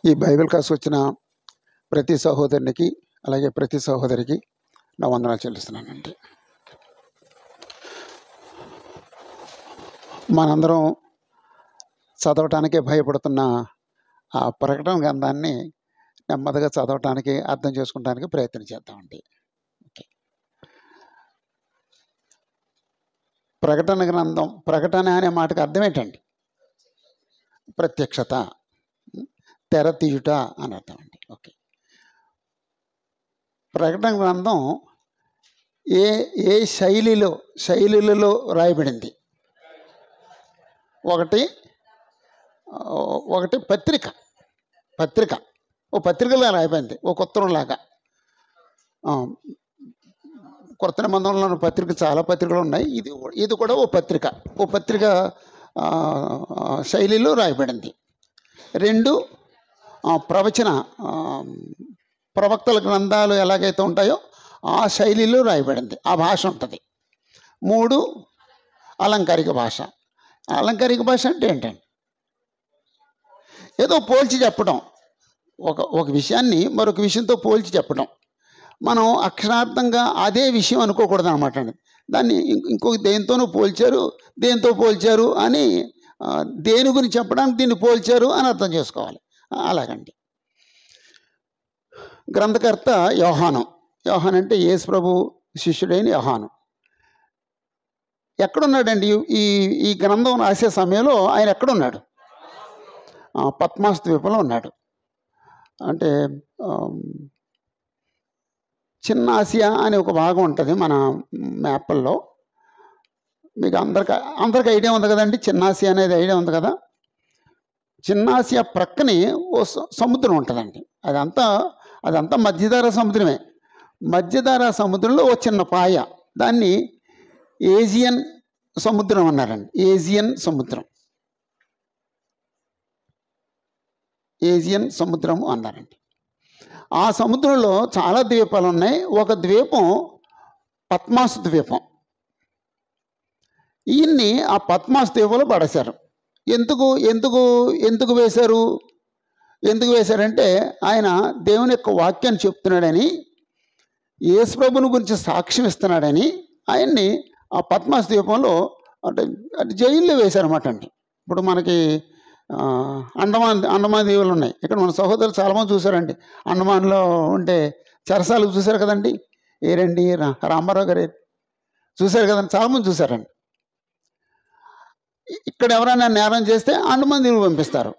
ఈ Bible class వచ్చిన ప్రతి సహోదరునికి అలాగే ప్రతి సహోదరికి నా వందనాలు చెల్లిస్తున్నానండి. మనందరం చదవటానికే భయపడుతున్న ఆ ప్రకటన గ్రంథాన్ని నెమ్మదిగా చదవటానికి అర్థం చేసుకోవడానికి ప్రయత్నం చేద్దామండి. ఓకే. ప్రకటన గ్రంథం, ప్రకటన అనే మాటకు అర్థం ఏంటండి? ప్రత్యక్షత, తెర తీయుట అని అర్థం అండి. ఓకే. ప్రకటన గ్రంథం ఏ ఏ శైలిలలో రాయబడింది? ఒకటి పత్రిక ఓ పత్రికలా రాయబడింది, ఓ ఉత్తరంలాగా. కొత్త నిబంధనలో పత్రిక చాలా పత్రికలు ఉన్నాయి. ఇది కూడా ఓ పత్రిక శైలిలో రాయబడింది. రెండు, ప్రవక్తల గ్రంథాలు ఎలాగైతే ఉంటాయో ఆ శైలిలో రాయబడింది, ఆ భాష ఉంటుంది. మూడు, అలంకారిక భాష. అలంకారిక భాష అంటే ఏంటండి? ఏదో పోల్చి చెప్పడం, ఒక విషయాన్ని మరొక విషయంతో పోల్చి చెప్పడం. మనం అక్షరార్థంగా అదే విషయం అనుకోకూడదు అనమాట అండి. దాన్ని ఇంకొక దేంతో పోల్చారు అని దేని గురించి చెప్పడానికి దీన్ని పోల్చారు అని అర్థం చేసుకోవాలి. అలాగండి. గ్రంథకర్త యోహాను అంటే యేసు ప్రభు శిష్యుడైన యోహాను. ఎక్కడున్నాడండి? ఈ గ్రంథం రాసే సమయంలో ఆయన ఎక్కడున్నాడు? పద్మాస్ ద్వీపంలో ఉన్నాడు. అంటే చిన్న ఆసియా అనే ఒక భాగం ఉంటుంది మన మ్యాప్ల్లో. మీకు అందరికి ఐడియా ఉంది కదండి, చిన్న ఆసియా అనేది ఐడియా ఉంది కదా. చిన్న ఆసియా ప్రక్కనే ఓ సముద్రం ఉంటుందండి. అదంతా మధ్యధరా సముద్రమే. మధ్యధరా సముద్రంలో ఓ చిన్న పాయ, దాన్ని ఏజియన్ సముద్రం అన్నారండి. ఏజియన్ సముద్రం అన్నారండి. ఆ సముద్రంలో చాలా ద్వీపాలు ఉన్నాయి. ఒక ద్వీపం పద్మాస్ ద్వీపం. ఈయన్ని ఆ పద్మాస్ ద్వీపంలో పడేశారు. ఎందుకు వేశారంటే ఆయన దేవుని యొక్క వాక్యాన్ని చెప్తున్నాడని, యేసు ప్రభుని గురించి సాక్ష్యం ఇస్తున్నాడని ఆయన్ని ఆ పద్మాస్ ద్వీపంలో అంటే జైల్లో వేశారన్నమాట అండి. ఇప్పుడు మనకి అండమాన్ దీవులు ఉన్నాయి. ఇక్కడ మన సహోదరులు చాలామంది చూశారండి. అండమాన్లో ఉంటే చెరసాలు చూశారు కదండి. ఏరండి రామారావు గారు చూశారు కదండి, చాలామంది చూశారండి. ఇక్కడ ఎవరైనా నేరం చేస్తే అండమాన్ దీవులు పంపిస్తారు.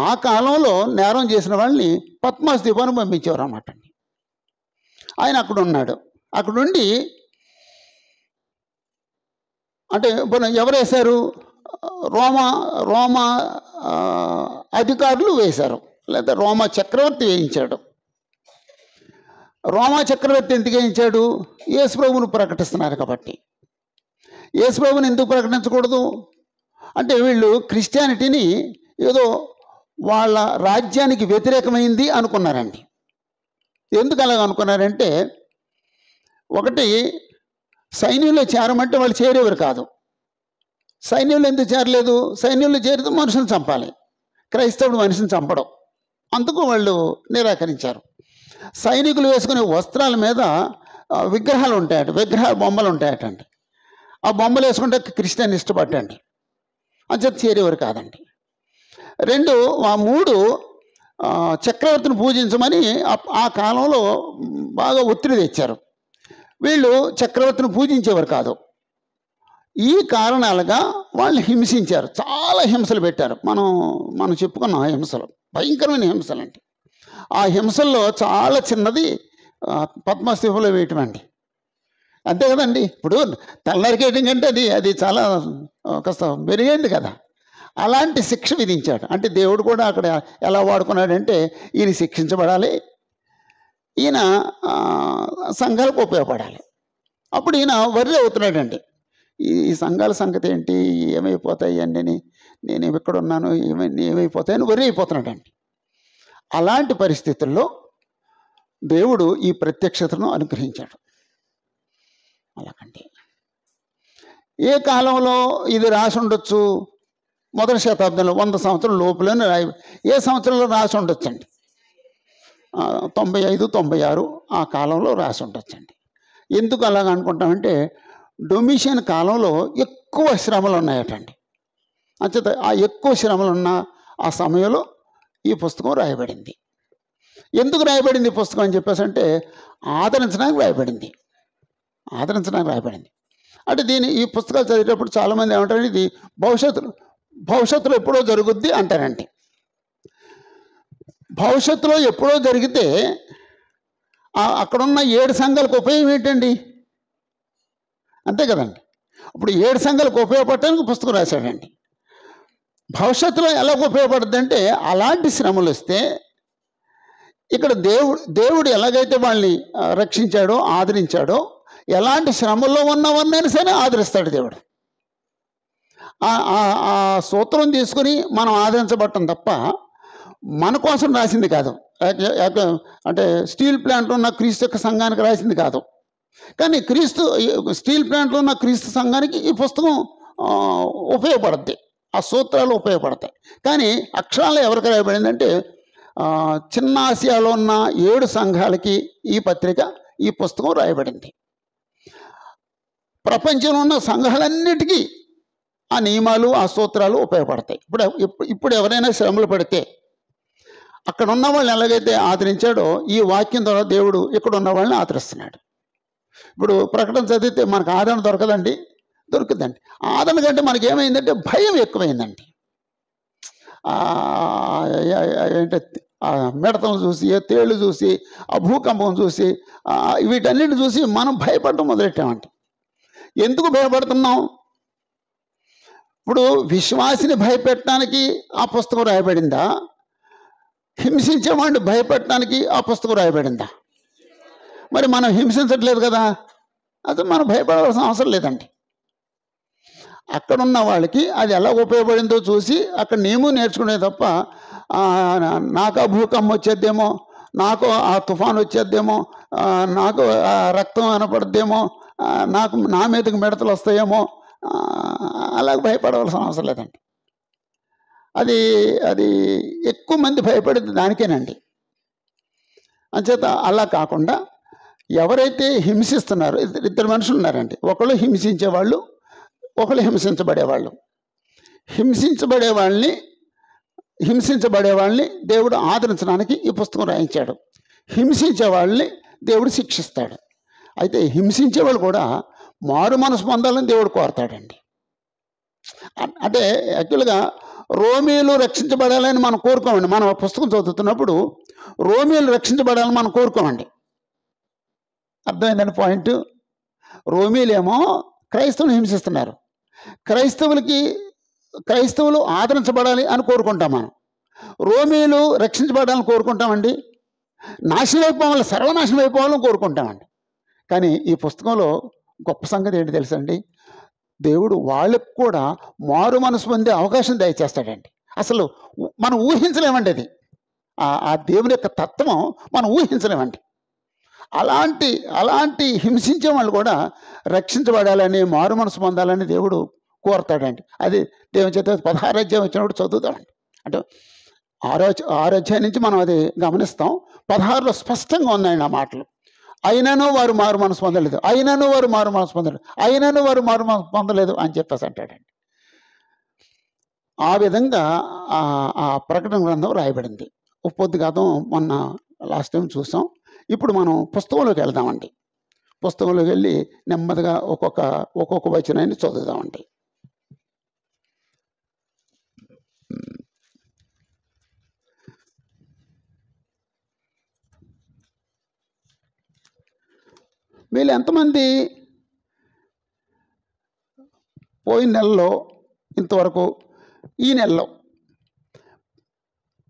ఆ కాలంలో నేరం చేసిన వాళ్ళని పద్మాస్ ద్వీపానికి పంపించేవారు అన్నమాట అండి. ఆయన అక్కడ ఉన్నాడు. అక్కడుండి అంటే ఎవరు వేశారు? రోమా అధికారులు వేశారు, లేదా రోమా చక్రవర్తి వేయించాడు. రోమా చక్రవర్తి ఎందుకు వేయించాడు? యేసు ప్రభువును ప్రకటిస్తున్నారు కాబట్టి. యేసు ప్రభువుని ఎందుకు ప్రకటించకూడదు అంటే వీళ్ళు క్రిస్టియానిటీని ఏదో వాళ్ళ రాజ్యానికి వ్యతిరేకమైంది అనుకున్నారండి. ఎందుకు అలాగ అనుకున్నారంటే, ఒకటి, సైన్యంలో చేరమంటే వాళ్ళు చేరేవారు కాదు. సైన్యంలో ఎందుకు చేరలేదు? సైన్యంలో చేరితే మనుషులను చంపాలి, క్రైస్తవుడు మనిషిని చంపడం. అందుకు వాళ్ళు నిరాకరించారు. సైనికులు వేసుకునే వస్త్రాల మీద విగ్రహాలు ఉంటాయట, బొమ్మలు ఉంటాయటండి. ఆ బొమ్మలు వేసుకుంటే క్రిస్టియన్ ఇష్టపడ్డండి, అంచేత చేరేవారు కాదండి. రెండు, మూడు, చక్రవర్తిని పూజించమని ఆ కాలంలో బాగా ఒత్తిడి తెచ్చారు. వీళ్ళు చక్రవర్తిని పూజించేవారు కాదు. ఈ కారణాలుగా వాళ్ళు హింసించారు, చాలా హింసలు పెట్టారు. మనం చెప్పుకున్నాం హింసలు, భయంకరమైన హింసలు అండి. ఆ హింసల్లో చాలా చిన్నది పద్మాస్ ద్వీపంలో వేయటం అండి. అంతే కదండి. ఇప్పుడు తెల్లరికేయటం కంటే అది చాలా కాస్త మెరుగైంది కదా. అలాంటి శిక్ష విధించాడు. అంటే దేవుడు కూడా అక్కడ ఎలా వాడుకున్నాడంటే, ఈయన శిక్షించబడాలి, ఈయన సంఘాలకు ఉపయోగపడాలి. అప్పుడు ఈయన వర్రీ అవుతున్నాడండి. ఈ సంఘాల సంగతి ఏంటి, ఏమైపోతాయి అన్నీ, నేను ఎక్కడున్నాను, ఏమైపోతాయని వర్రీ అయిపోతున్నాడండి. అలాంటి పరిస్థితుల్లో దేవుడు ఈ ప్రత్యక్షతను అనుగ్రహించాడు. అలాగంటే ఏ కాలంలో ఇది రాసి ఉండొచ్చు? మొదటి శతాబ్దంలో 100 సంవత్సరాల లోపులోనే ఏ సంవత్సరంలో రాసి ఉండొచ్చండి, 95, 96 ఆ కాలంలో రాసి ఉండొచ్చండి. ఎందుకు అలాగ అనుకుంటామంటే డొమిషియన్ కాలంలో ఎక్కువ శ్రమలు ఉన్నాయటండి. అంచేత ఆ ఎక్కువ శ్రమలు ఉన్న ఆ సమయంలో ఈ పుస్తకం రాయబడింది. ఎందుకు రాయబడింది ఈ పుస్తకం అని చెప్పేసి అంటే ఆదరించడానికి రాయబడింది. అంటే ఈ పుస్తకాలు చదివేటప్పుడు చాలామంది ఏమంటారు, ఇది భవిష్యత్తులో ఎప్పుడో జరుగుద్ది అంటారండి. భవిష్యత్తులో ఎప్పుడో జరిగితే అక్కడున్న 7 సంఘాలకు ఉపయోగం ఏంటండి? అంతే కదండి. ఇప్పుడు 7 సంఘాలకు ఉపయోగపడటానికి పుస్తకం రాశాడండి. భవిష్యత్తులో ఎలా ఉపయోగపడుతుంది అంటే అలాంటి శ్రమలు వస్తే ఇక్కడ దేవుడు ఎలాగైతే వాళ్ళని రక్షించాడో ఆదరించాడో ఎలాంటి శ్రమల్లో ఉన్నవన్నైనా సరే ఆదరిస్తాడు దేవుడు. ఆ సూత్రం తీసుకుని మనం ఆదరించబడటం తప్ప మన కోసం రాసింది కాదు. అంటే స్టీల్ ప్లాంట్లో ఉన్న క్రీస్తు యొక్క సంఘానికి రాసింది కాదు. కానీ స్టీల్ ప్లాంట్లో ఉన్న క్రీస్తు సంఘానికి ఈ పుస్తకం ఉపయోగపడుద్ది, ఆ సూత్రాలు ఉపయోగపడతాయి. కానీ అక్షరాలు ఎవరికి రాయబడిందంటే చిన్న ఆసియాలో ఉన్న 7 సంఘాలకి ఈ పుస్తకం రాయబడింది. ప్రపంచంలో ఉన్న సంఘాలన్నిటికీ ఆ నియమాలు ఆ సూత్రాలు ఉపయోగపడతాయి. ఇప్పుడు ఎవరైనా శ్రమలు పడితే అక్కడ ఉన్న వాళ్ళని ఎలాగైతే ఆదరించాడో ఈ వాక్యం ద్వారా దేవుడు ఇక్కడ ఉన్న వాళ్ళని ఆదరిస్తున్నాడు. ఇప్పుడు ప్రకటన చదివితే మనకు ఆదరణ దొరుకుతుందండి. ఆదరణ కంటే మనకి ఏమైందంటే భయం ఎక్కువైందండి. ఏంటంటే మిడతలు చూసి, తేళ్లు చూసి, ఆ భూకంపం చూసి, వీటన్నిటిని చూసి మనం భయపడటం మొదలెట్టామండి. ఎందుకు భయపడుతున్నాం? ఇప్పుడు విశ్వాసిని భయపెట్టడానికి ఆ పుస్తకం రాయబడిందా? హింసించేవాడిని భయపెట్టడానికి ఆ పుస్తకం రాయబడిందా? మరి మనం హింసించట్లేదు కదా, అసలు మనం భయపడవలసిన అవసరం లేదండి. అక్కడున్న వాళ్ళకి అది ఎలా ఉపయోగపడిందో చూసి అక్కడ నేను నేర్చుకునే తప్ప నాకు ఆ భూకంపం వచ్చేద్దేమో, నాకు ఆ తుఫాను వచ్చేద్దేమో, నాకు రక్తం అనపడద్దేమో, నా మీదకి మిడతలు వస్తాయేమో, అలాగ భయపడవలసిన అవసరం లేదండి. అది ఎక్కువ మంది భయపడేది దానికేనండి. అంచేత అలా కాకుండా ఎవరైతే హింసిస్తున్నారో, 2 మనుషులు ఉన్నారండి. ఒకళ్ళు హింసించేవాళ్ళు, ఒకళ్ళు హింసించబడేవాళ్ళు. హింసించబడేవాళ్ళని దేవుడు ఆదరించడానికి ఈ పుస్తకం రాయించాడు. హింసించే వాళ్ళని దేవుడు శిక్షిస్తాడు. అయితే హింసించేవాళ్ళు కూడా మారు మనసు పొందాలని దేవుడు కోరతాడండి. అంటే యాక్చువల్గా రోమీలు రక్షించబడాలని మనం కోరుకోమండి. మనం ఆ పుస్తకం చదువుతున్నప్పుడు రోమీలు రక్షించబడాలని మనం కోరుకోమండి. అర్థమైందని పాయింట్. రోమీలేమో క్రైస్తవులు హింసిస్తున్నారు. క్రైస్తవులు ఆదరించబడాలి అని కోరుకుంటాం మనం. రోమీలు రక్షించబడాలని కోరుకుంటామండి. నాశనం అయిపోవాలి, సర్వనాశనం అయిపోవాలని కోరుకుంటామండి. కానీ ఈ పుస్తకంలో గొప్ప సంగతి ఏంటి తెలుసండి? దేవుడు వాళ్ళకు కూడా మారు మనసు పొందే అవకాశం దయచేస్తాడండి. అసలు మనం ఊహించలేమండి. అది ఆ దేవుని యొక్క తత్వం మనం ఊహించలేమండి. అలాంటి హింసించే వాళ్ళు కూడా రక్షించబడాలని, మారు మనసు పొందాలని దేవుడు కోరతాడండి. అది దేవుని చేత 16వ అధ్యాయం వచ్చినప్పుడు చదువుతామండి. అంటే 6వ అధ్యాయం నుంచి మనం అది గమనిస్తాం. 16లో స్పష్టంగా ఉన్నాయండి ఆ మాటలు. అయినను వారు మారు మనసు పొందలేదు, అయినను వారు మారు మనసు పొందలేదు, అయినను వారు మారు మనసు పొందలేదు అని చెప్పేసి అంటాడండి. ఆ విధంగా ఆ ప్రకటన గ్రంథం రాయబడింది. ఉపోద్ఘాతం మొన్న లాస్ట్ టైం చూసాం. ఇప్పుడు మనం పుస్తకంలోకి వెళ్దామండి. పుస్తకంలోకి వెళ్ళి నెమ్మదిగా ఒక్కొక్క వచనాన్ని చదువుదామండి. వీళ్ళు ఎంతమంది పోయిన నెలలో ఇంతవరకు ఈ నెలలో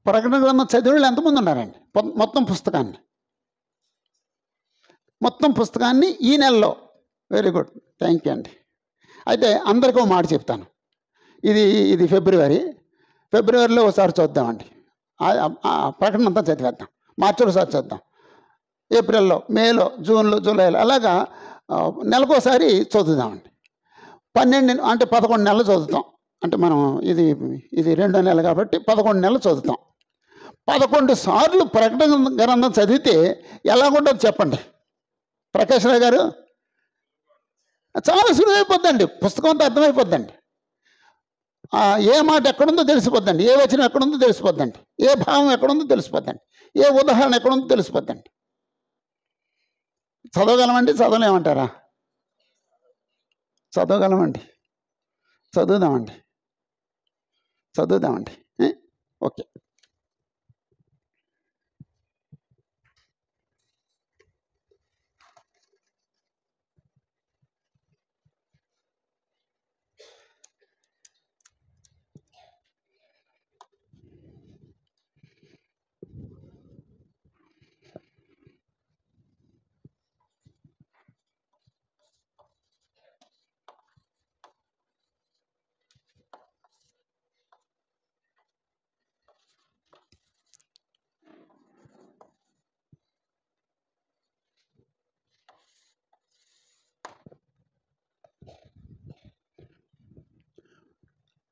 ప్రకటన గ్రంథం చదివిన వాళ్ళు ఎంతమంది ఉన్నారండి? మొత్తం పుస్తకాన్ని ఈ నెలలో. వెరీ గుడ్, థ్యాంక్ యూ అండి. అయితే అందరికీ ఒక మాట చెప్తాను. ఇది ఫిబ్రవరిలో ఒకసారి చూద్దామండి. ప్రకటన అంతా చదివేద్దాం. మార్చిలో ఒకసారి చూద్దాం, ఏప్రిల్లో, మేలో, జూన్లో, జూలైలో, అలాగా నెలకోసారి చదువుదామండి. 11 నెలలు చదువుతాం. అంటే మనం ఇది రెండో నెల కాబట్టి 11 నెలలు చదువుతాం. 11 సార్లు ప్రకటన గ్రంథం చదివితే ఎలాగుంటుందో చెప్పండి ప్రకాష్ రావు గారు. చాలా సులువైపోద్దండి, పుస్తకం అంతా అర్థమైపోద్దండి. ఏ మాట ఎక్కడుందో తెలిసిపోద్దండి, ఏ వచనం ఎక్కడుందో తెలిసిపోద్దండి, ఏ భావం ఎక్కడుందో తెలిసిపోద్దండి, ఏ ఉదాహరణ ఎక్కడుందో తెలిసిపోద్దండి. చదవగలమండి? చదవలేమంటారా? చదవగలమండి, చదువుదామండి. ఓకే.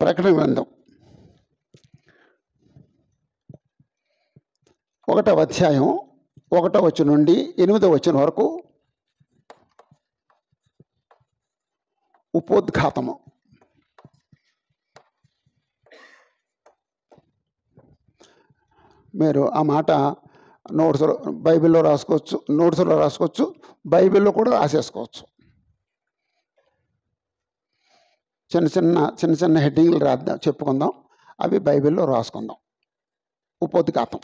ప్రకటన గ్రంథం 1వ అధ్యాయం 1వ వచనం నుండి 8వ వచనం వరకు ఉపోద్ఘాతము. మీరు ఆ మాట నోట్స్లో బైబిల్లో రాసుకోవచ్చు, నోట్స్లో రాసుకోవచ్చు, బైబిల్లో కూడా రాసేసుకోవచ్చు. చిన్న చిన్న హెడ్డింగ్లు రాద్దాం, చెప్పుకుందాం, అవి బైబిల్లో రాసుకుందాం. ఉపోద్ఘాతం.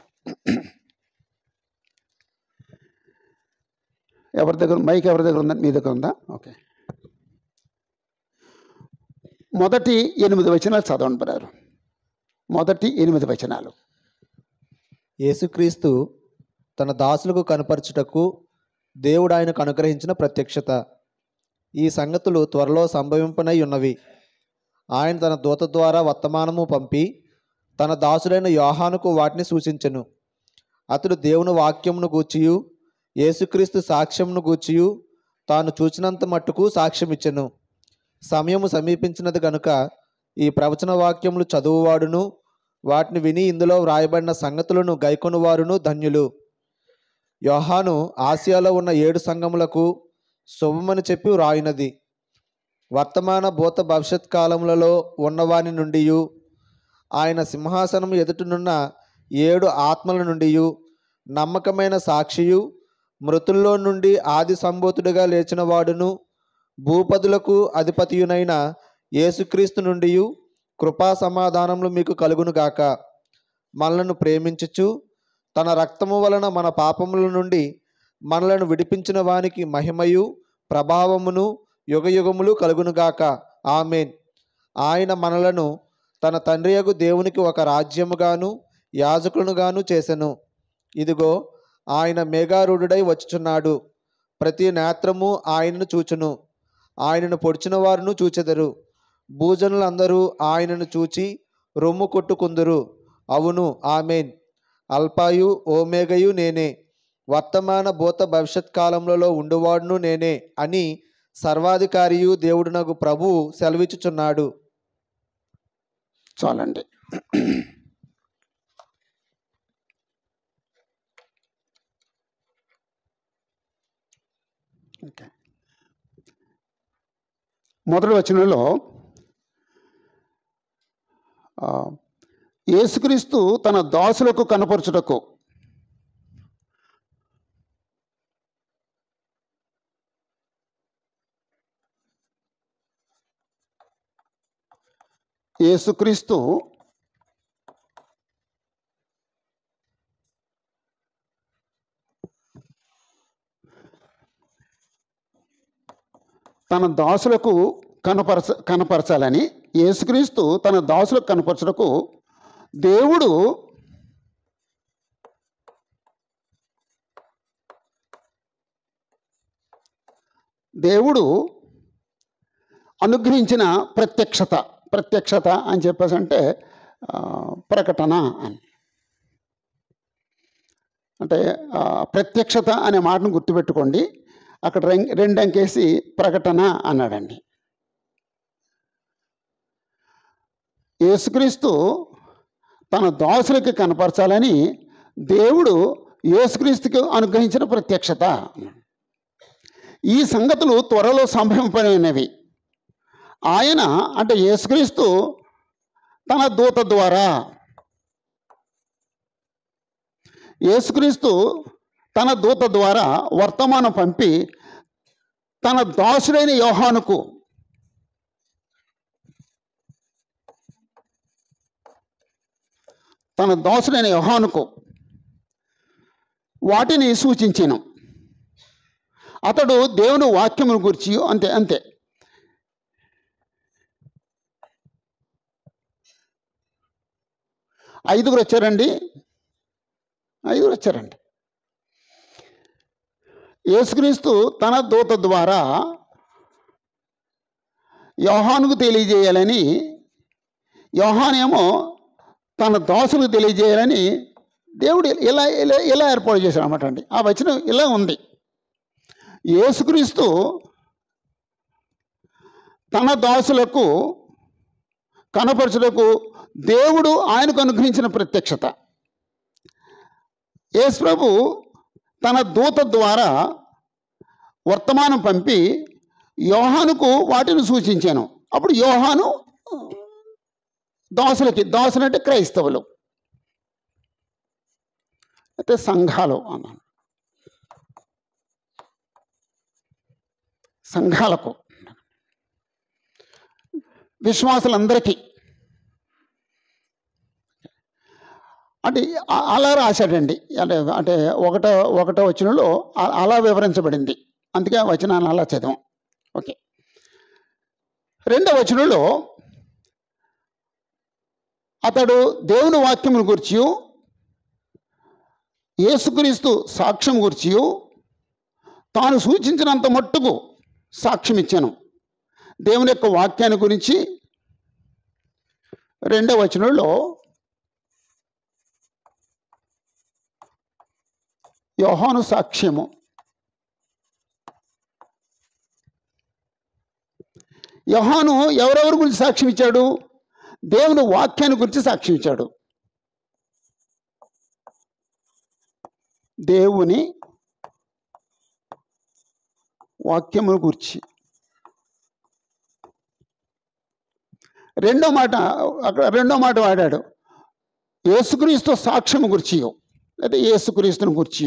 ఎవరి దగ్గర మైక్ ఉందా? మీ దగ్గర ఉందా? ఓకే. మొదటి 8 వచనాలు చదవండి బ్రదర్. మొదటి 8 వచనాలు. యేసుక్రీస్తు తన దాసులకు కనపరచుటకు దేవుడు ఆయనకు అనుగ్రహించిన ప్రత్యక్షత. ఈ సంగతులు త్వరలో సంభవింపనై ఉన్నవి. ఆయన తన దూత ద్వారా వర్తమానము పంపి తన దాసుడైన యోహానుకు వాటిని సూచించెను. అతడు దేవుని వాక్యమును గూర్చియు యేసుక్రీస్తు సాక్ష్యమును గూర్చియు తాను చూచినంత మట్టుకు సాక్ష్యమిచ్చెను. సమయము సమీపించినది కనుక ఈ ప్రవచన వాక్యములు చదువువాడును వాటిని విని ఇందులో వ్రాయబడిన సంగతులను గైకొనువారును ధన్యులు. యోహాను ఆసియాలో ఉన్న 7 సంఘములకు శుభమని చెప్పి వ్రాయినది. వర్తమాన భూత భవిష్యత్ కాలములలో ఉన్నవాని నుండి, ఆయన సింహాసనం ఎదుటనున్న 7 ఆత్మల నుండి, నమ్మకమైన సాక్షియు, మృతుల్లో నుండి ఆది సంభూతుడిగా లేచిన వాడును, భూపదులకు అధిపతియునైన యేసుక్రీస్తు నుండి కృపా సమాధానములు మీకు కలుగునుగాక. మనలను ప్రేమించుచు తన రక్తము వలన మన పాపముల నుండి మనలను విడిపించిన వానికి మహిమయు ప్రభావమును యుగయుగములు కలుగునుగాక. ఆమేన్. ఆయన మనలను తన తండ్రియగు దేవునికి ఒక రాజ్యముగాను యాజకులనుగాను చేసెను. ఇదిగో ఆయన మేఘారూఢుడై వచ్చుచున్నాడు. ప్రతి నేత్రము ఆయనను చూచును, ఆయనను పొడిచిన వారును చూచెదరు. భూజనులందరూ ఆయనను చూచి రొమ్ము కొట్టుకుందురు. అవును, ఆమేన్. అల్పాయు ఓమేగయు నేనే, వర్తమాన భూత భవిష్యత్ కాలములలో ఉండువాడును నేనే అని సర్వాధికారియు దేవుడునగు ప్రభువు సెలవిచ్చుచున్నాడు. చాలండి. ఓకే. మొదటి వచనంలో యేసుక్రీస్తు తన దాసులకు కనపరచుటకు, యేసుక్రీస్తు తన దాసులకు కనపరచాలని, యేసుక్రీస్తు తన దాసులకు కనపరచుటకు దేవుడు అనుగ్రహించిన ప్రత్యక్షత అని చెప్పేసి అంటే ప్రకటన అని. అంటే ప్రత్యక్షత అనే మాటను గుర్తుపెట్టుకోండి. అక్కడ 2 అంకేసి ప్రకటన అన్నాడండి. యేసుక్రీస్తు తన దాసులకి కనపరచాలని దేవుడు యేసుక్రీస్తుకి అనుగ్రహించిన ప్రత్యక్షత. ఈ సంగతులు త్వరలో సంభవింపనివి. ఆయన అంటే యేసుక్రీస్తు తన దూత ద్వారా వర్తమానం పంపి తన దాసుడైన యోహానుకు వాటిని సూచించెను. అతడు దేవుని వాక్యమును గురించి అంతే. ఐదుగురు వచ్చారండి. యేసుక్రీస్తు తన దూత ద్వారా యోహానుకు తెలియజేయాలని, యోహానేమో తన దాసులకు తెలియజేయాలని దేవుడు ఇలా ఏర్పాటు చేశాడు అన్నమాట అండి. ఆ వచనం ఇలా ఉంది. యేసుక్రీస్తు తన దాసులకు కనపరచుటకు దేవుడు ఆయనకు అనుగ్రహించిన ప్రత్యక్షత. యేసు ప్రభు తన దూత ద్వారా వర్తమానం పంపి యోహానుకు వాటిని సూచించాను. అప్పుడు యోహాను దాసులంటే క్రైస్తవులు, అయితే సంఘాలు అన్నాను, సంఘాలకు, విశ్వాసులందరికీ అంటే అలా రాశాడండి. అంటే ఒకటో వచనంలో అలా వివరించబడింది. అందుకే ఆ వచనాన్ని అలా చదివాం. ఓకే. రెండవ వచనంలో అతడు దేవుని వాక్యమును గురించి, యేసుక్రీస్తు సాక్ష్యం గురించి తాను సూచించినంత మట్టుకు సాక్ష్యం ఇచ్చాను. దేవుని యొక్క వాక్యాన్ని గురించి రెండవ వచనంలో యోహాను సాక్ష్యము, యోహాను ఎవరెవరి గురించి సాక్ష్యం ఇచ్చాడు? దేవుని వాక్యాన్ని గురించి సాక్ష్యం ఇచ్చాడు. దేవుని వాక్యమును గురించి. రెండో మాట వాడాడు, యేసుక్రీస్తు సాక్ష్యము గురించి, లేదా యేసుక్రీస్తుని గురించి.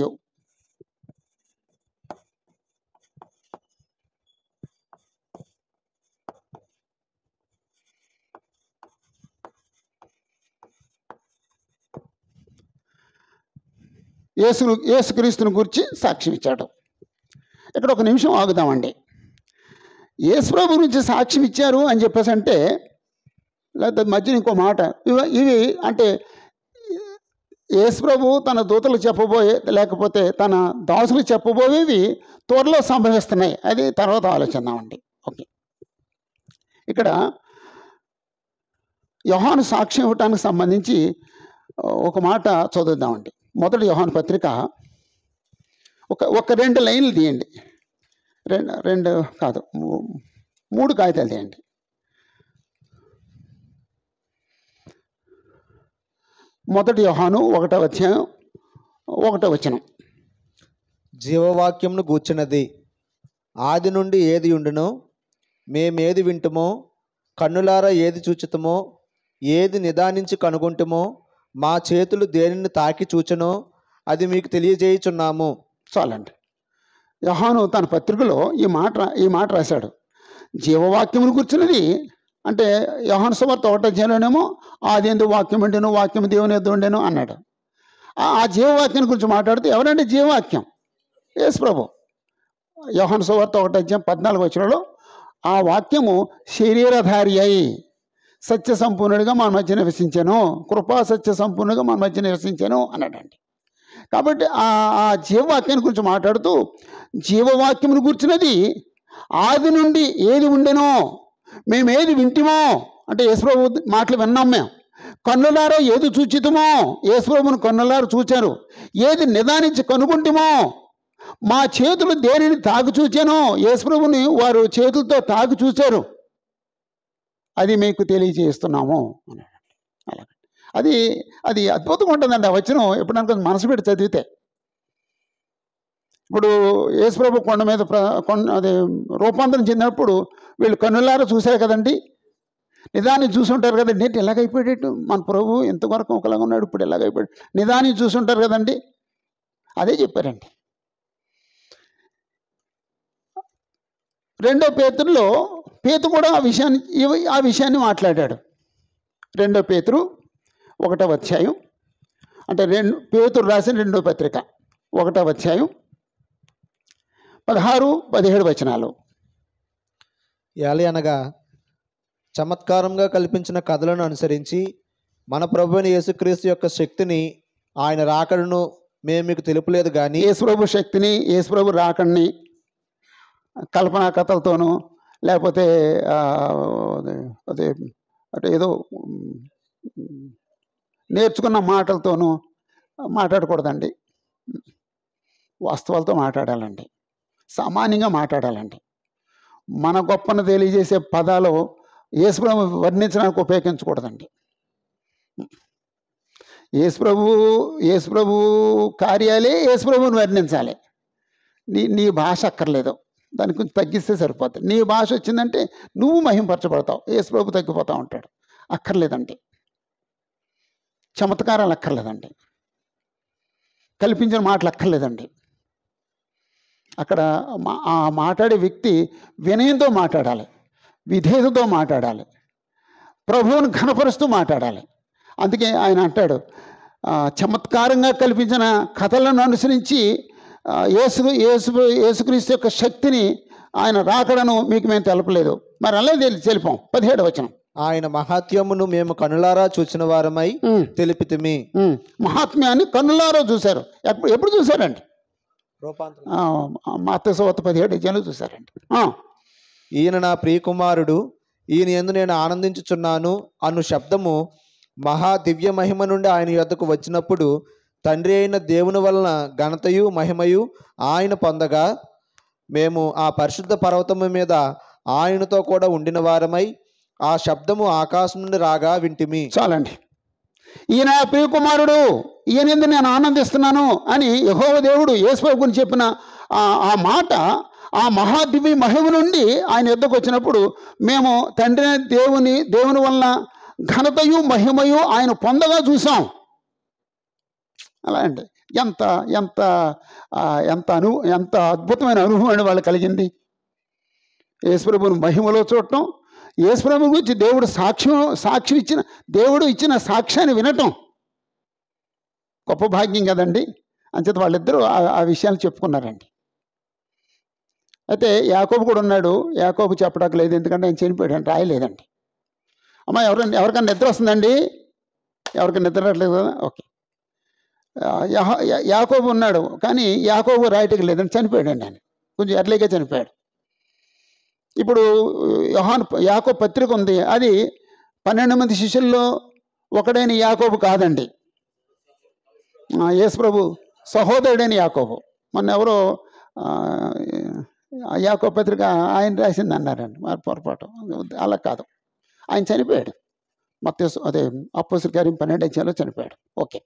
యేసుక్రీస్తుని గురించి సాక్ష్యం ఇచ్చాడు. ఇక్కడ ఒక నిమిషం ఆగుదామండి. యేసు ప్రభు గురించి సాక్ష్యం ఇచ్చారు అని చెప్పేసి అంటే, లేదా మధ్యన ఇంకో మాట, ఇవి అంటే యేసు ప్రభు తన దూతలకు చెప్పబోయే, లేకపోతే తన దాసులకు చెప్పబోయేవి త్వరలో సంభవిస్తున్నాయి. అది తర్వాత ఆలోచిద్దామండి. ఓకే. ఇక్కడ యోహాను సాక్ష్యం ఇవ్వటానికి సంబంధించి ఒక మాట చదువుదామండి. మొదటి యోహాను పత్రిక ఒక 2 లైన్లు తీయండి. 2 కాదు 3 కాగితాలు తీయండి. మొదటి యోహాను 1వ అధ్యాయం 1వ వచనం. జీవవాక్యంను గూర్చినది ఆది నుండి ఏది ఉండునో, మేమేది వింటుమో, కన్నులారా ఏది చూచుతమో, ఏది నిదానించి కనుగొంటుమో, మా చేతులు దేనిని తాకి చూచనో అది మీకు తెలియజేయుచున్నాము. చాలండి. యోహాను తన పత్రికలో ఈ మాట రాశాడు. జీవవాక్యమును కూర్చున్నది అంటే యోహాను సువార్త 1వ అధ్యాయంలోనేమో ఆదియందు వాక్యం ఉండెను, వాక్యం దేవుని యొద్ద ఉండెను అన్నాడు. ఆ జీవవాక్యం గురించి మాట్లాడుతూ ఎవరంటే జీవవాక్యం యేసు ప్రభు. యోహాను సువార్త 1వ అధ్యాయం 14వ వచనంలో ఆ వాక్యము శరీరధారి అయి సత్య సంపూర్ణుడిగా మన మధ్య నివసించాను, కృపా సత్య సంపూర్ణుడిగా మన మధ్య నివసించాను అన్నాడండి. కాబట్టి ఆ జీవవాక్యాన్ని గురించి మాట్లాడుతూ జీవవాక్యమును కూర్చున్నది ఆది నుండి ఏది ఉండెనో, మేమేది వింటిమో అంటే యేసుప్రభు మాటలు విన్నాం మేము. కన్నులారా ఏది చూచితమో, యేసుప్రభుని కన్నులారా చూచారు. ఏది నిదానించి కనుగొంటిమో, మా చేతులు దేనిని తాకి చూచానో, యేసుప్రభుని వారు చేతులతో తాకి చూశారు. అది మీకు తెలియజేస్తున్నాము అన్నాడు. అలాగే అది అది అద్భుతంగా ఉంటుందండి ఆ వచనం. ఎప్పుడన్నా మనసు పెట్టి చదివితే. ఇప్పుడు యేసుప్రభు కొండ మీద అదే రూపాంతరం చెందినప్పుడు వీళ్ళు కన్నులారా చూశారు కదండి. నిదాన్ని చూసుంటారు కదండి. ఏంటి ఎలాగైపోయాడు మన ప్రభు ఎంతవరకు ఒకలాగా ఉన్నాడు, ఇప్పుడు ఎలాగైపోయాడు, నిదాన్ని చూసుంటారు కదండి. అదే చెప్పారండి. 2 పేతురులో పేతురు కూడా ఆ విషయాన్ని మాట్లాడాడు. 2 పేతురు 1వ అధ్యాయం, అంటే పేతురు రాసిన 2వ పత్రిక 1వ అధ్యాయం 16-17 వచనాలు. ఏలి అనగా చమత్కారంగా కల్పించిన కథలను అనుసరించి మన ప్రభువైన యేసుక్రీస్తు యొక్క శక్తిని, ఆయన రాకడను మేము మీకు తెలుపలేదు కానీ, యేసుప్రభు శక్తిని, యేసుప్రభు రాకడిని కల్పనా కథలతోనూ లేకపోతే అదే అంటే ఏదో నేర్చుకున్న మాటలతోనూ మాట్లాడకూడదండి. వాస్తవాలతో మాట్లాడాలండి, సామాన్యంగా మాట్లాడాలండి. మన గొప్పను తెలియజేసే పదాలు యేసుప్రభు వర్ణించడానికి ఉపయోగించకూడదండి. యేసుప్రభు కార్యాలే యేసుప్రభుని వర్ణించాలి. నీ భాష అక్కర్లేదు, దాని కొంచెం తగ్గిస్తే సరిపోతుంది. నీ భాష వచ్చిందంటే నువ్వు మహింపరచబడతావు, యేసుప్రభు తగ్గిపోతూ ఉంటాడు. అక్కర్లేదండి, చమత్కారాలు అక్కర్లేదండి, కల్పించిన మాటలు అక్కర్లేదండి. అక్కడ ఆ మాట్లాడే వ్యక్తి వినయంతో మాట్లాడాలి, విధేయతతో మాట్లాడాలి, ప్రభువును ఘనపరుస్తూ మాట్లాడాలి. అందుకే ఆయన అంటాడు, చమత్కారంగా కల్పించిన కథలను అనుసరించి యేసుక్రీస్తు యొక్క శక్తిని, ఆయన రాకడను మీకు మేము తెలపలేదు. మరి అలా తెలిపాం. 17వ వచనం. ఆయన మహాత్మ్యమును మేము కనులారా చూసిన వారమై తెలిపితిమి. మహాత్మ్యాన్ని కన్నులారా చూశారు. ఎప్పుడు చూశారండి? మత్తయి సువార్త 17 చూశారండి. ఈయన నా ప్రియకుమారుడు, ఈయన యందు నేను ఆనందించుచున్నాను అను శబ్దము మహా దివ్య మహిమ నుండి ఆయన యొద్దకు వచ్చినప్పుడు తండ్రి అయిన దేవుని వలన ఘనతయు మహిమయు ఆయన పొందగా, మేము ఆ పరిశుద్ధ పర్వతము మీద ఆయనతో కూడా ఉండిన వారమై ఆ శబ్దము ఆకాశం నుండి రాగా వింటిమి. చాలండి. ఈయన ప్రియకుమారుడు, ఈయన యందు నేను ఆనందిస్తున్నాను అని యెహోవా దేవుడు యేసుప్రభు గురించి చెప్పిన ఆ మాట ఆ మహాదివ్య మహిమ నుండి ఆయన యొద్దకు వచ్చినప్పుడు మేము తండ్రి దేవుని వలన ఘనతయు మహిమయు ఆయన పొందగా చూసాం. అలా అండి. ఎంత ఎంత ఎంత ఎంత అద్భుతమైన అనుభవం వాళ్ళు కలిగింది. యేసుప్రభుని మహిమలో చూడటం, యేసుప్రభు గురించి దేవుడు సాక్ష్యం ఇచ్చిన, దేవుడు ఇచ్చిన సాక్ష్యాన్ని వినటం గొప్ప భాగ్యం కదండి. అంచేత వాళ్ళిద్దరూ ఆ విషయాలు చెప్పుకున్నారండి. అయితే యాకోబు కూడా ఉన్నాడు. యాకోబు చెప్పడానికి లేదు, ఎందుకంటే ఆయన చనిపోయాడు అని రాయలేదండి. అమ్మ ఎవరికైనా నిద్ర వస్తుందండి? ఎవరికైనా నిద్ర రావట్లేదు కదా? ఓకే. యాకోబు ఉన్నాడు, కానీ యాకోబు రాయటం లేదండి, చనిపోయాడండి. ఆయన కొంచెం ఎర్లీగా చనిపోయాడు. ఇప్పుడు యాకోబు పత్రిక ఉంది, అది 12 మంది శిష్యుల్లో ఒకడైన యాకోబు కాదండి, యేసుప్రభు సహోదరుడైన యాకోబు. మొన్న ఎవరో యాకోబు పత్రిక ఆయన రాసింది అన్నారండి, మరి పొరపాటు. అలా కాదు, ఆయన చనిపోయాడు. అదే అపోస్తలుల కార్యం 12 చనిపోయాడు. ఓకే.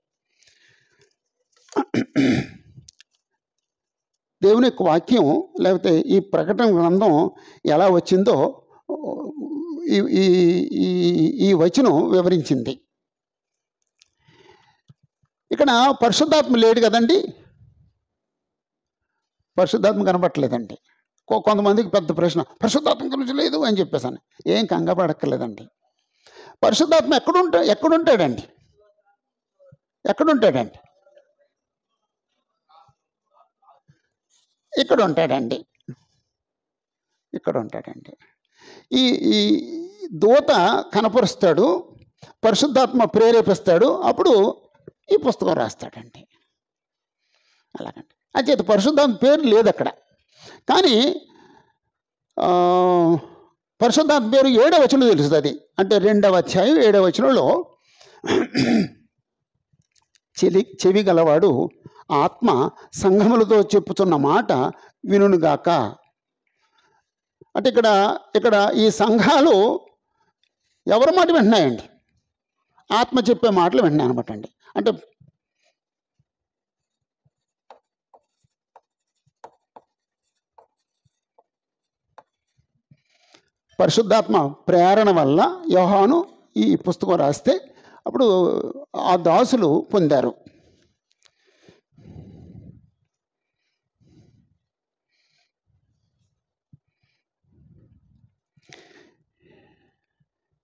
దేవుని యొక్క వాక్యం లేకపోతే ఈ ప్రకటన గ్రంథం ఎలా వచ్చిందో ఈ వచనం వివరించింది. ఇక్కడ పరిశుద్ధాత్మ లేడు కదండి, పరిశుద్ధాత్మ కనబట్టలేదండి. కొంతమందికి పెద్ద ప్రశ్న, పరిశుద్ధాత్మ గురించి లేదు అని చెప్పేసాను. ఏం కంగపడక్కర్లేదండి. పరిశుద్ధాత్మ ఎక్కడుంటాడండి? ఇక్కడ ఉంటాడండి. ఈ దూత కనపరుస్తాడు, పరిశుద్ధాత్మ ప్రేరేపిస్తాడు, అప్పుడు ఈ పుస్తకం రాస్తాడండి. అలాగండి. అంచేత పరిశుద్ధాత్మ పేరు లేదు అక్కడ, కానీ పరిశుద్ధాత్మ పేరు 7వ వచనంలో తెలుస్తుంది. అంటే 2వ అధ్యాయం 7వ వచనంలో చెవి గలవాడు ఆత్మ సంఘములతో చెప్పుతున్న మాట వినుగాక. అంటే ఇక్కడ ఈ సంఘాలు ఎవరి మాట వింటున్నాయండి? ఆత్మ చెప్పే మాటలు వింటున్నాయి అనమాట అండి. అంటే పరిశుద్ధాత్మ ప్రేరణ వల్ల యోహాను ఈ పుస్తకం రాస్తే అప్పుడు ఆ దాసులు పొందారు.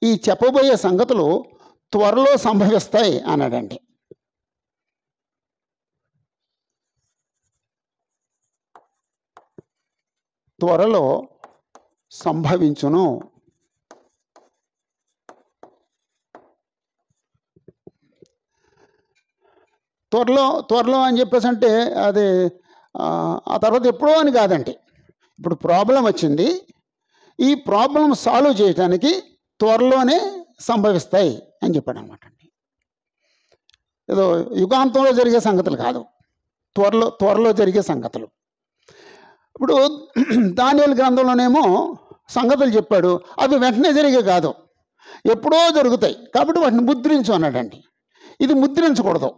ఈ చెప్పబోయే సంగతులు త్వరలో సంభవిస్తాయి అన్నాడండి. త్వరలో సంభవించును. త్వరలో అని చెప్పేసి అంటే అది ఆ తర్వాత ఎప్పుడో అని కాదండి. ఇప్పుడు ప్రాబ్లం వచ్చింది, ఈ ప్రాబ్లం సాల్వ్ చేయడానికి త్వరలోనే సంభవిస్తాయి అని చెప్పాడు అనమాట అండి. ఏదో యుగాంతంలో జరిగే సంగతులు కాదు, త్వరలో జరిగే సంగతులు. ఇప్పుడు దానియేలు గ్రంథంలోనేమో సంగతులు చెప్పాడు, అవి వెంటనే జరిగే కాదు, ఎప్పుడో జరుగుతాయి. కాబట్టి వాటిని ముద్రించు అన్నాడండి. ఇది ముద్రించకూడదు,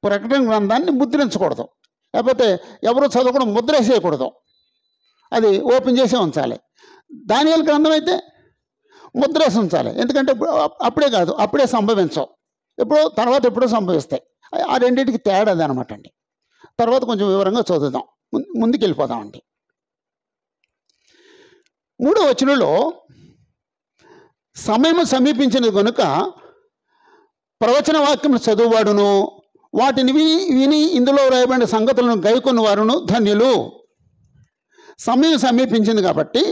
ప్రకటన గ్రంథాన్ని ముద్రించకూడదు, లేకపోతే ఎవరు చదవకుండా ముద్రేసేయకూడదు, అది ఓపెన్ చేసే ఉంచాలి. దానియేలు గ్రంథం అయితే ముద్రేసి ఉంచాలి, ఎందుకంటే అప్పుడే కాదు, అప్పుడే సంభవించవు, ఎప్పుడో సంభవిస్తాయి. ఆ రెండింటికి తేడా అది అనమాట అండి. తర్వాత కొంచెం వివరంగా చదువుదాం, ముందుకు వెళ్ళిపోదామండి. 3వ వచనంలో సమయం సమీపించినది కనుక ప్రవచన వాక్యం చదువువాడును వాటిని విని ఇందులో రాయబడిన సంగతులను గైకొన్న వారును ధన్యులు. సమయం సమీపించింది కాబట్టి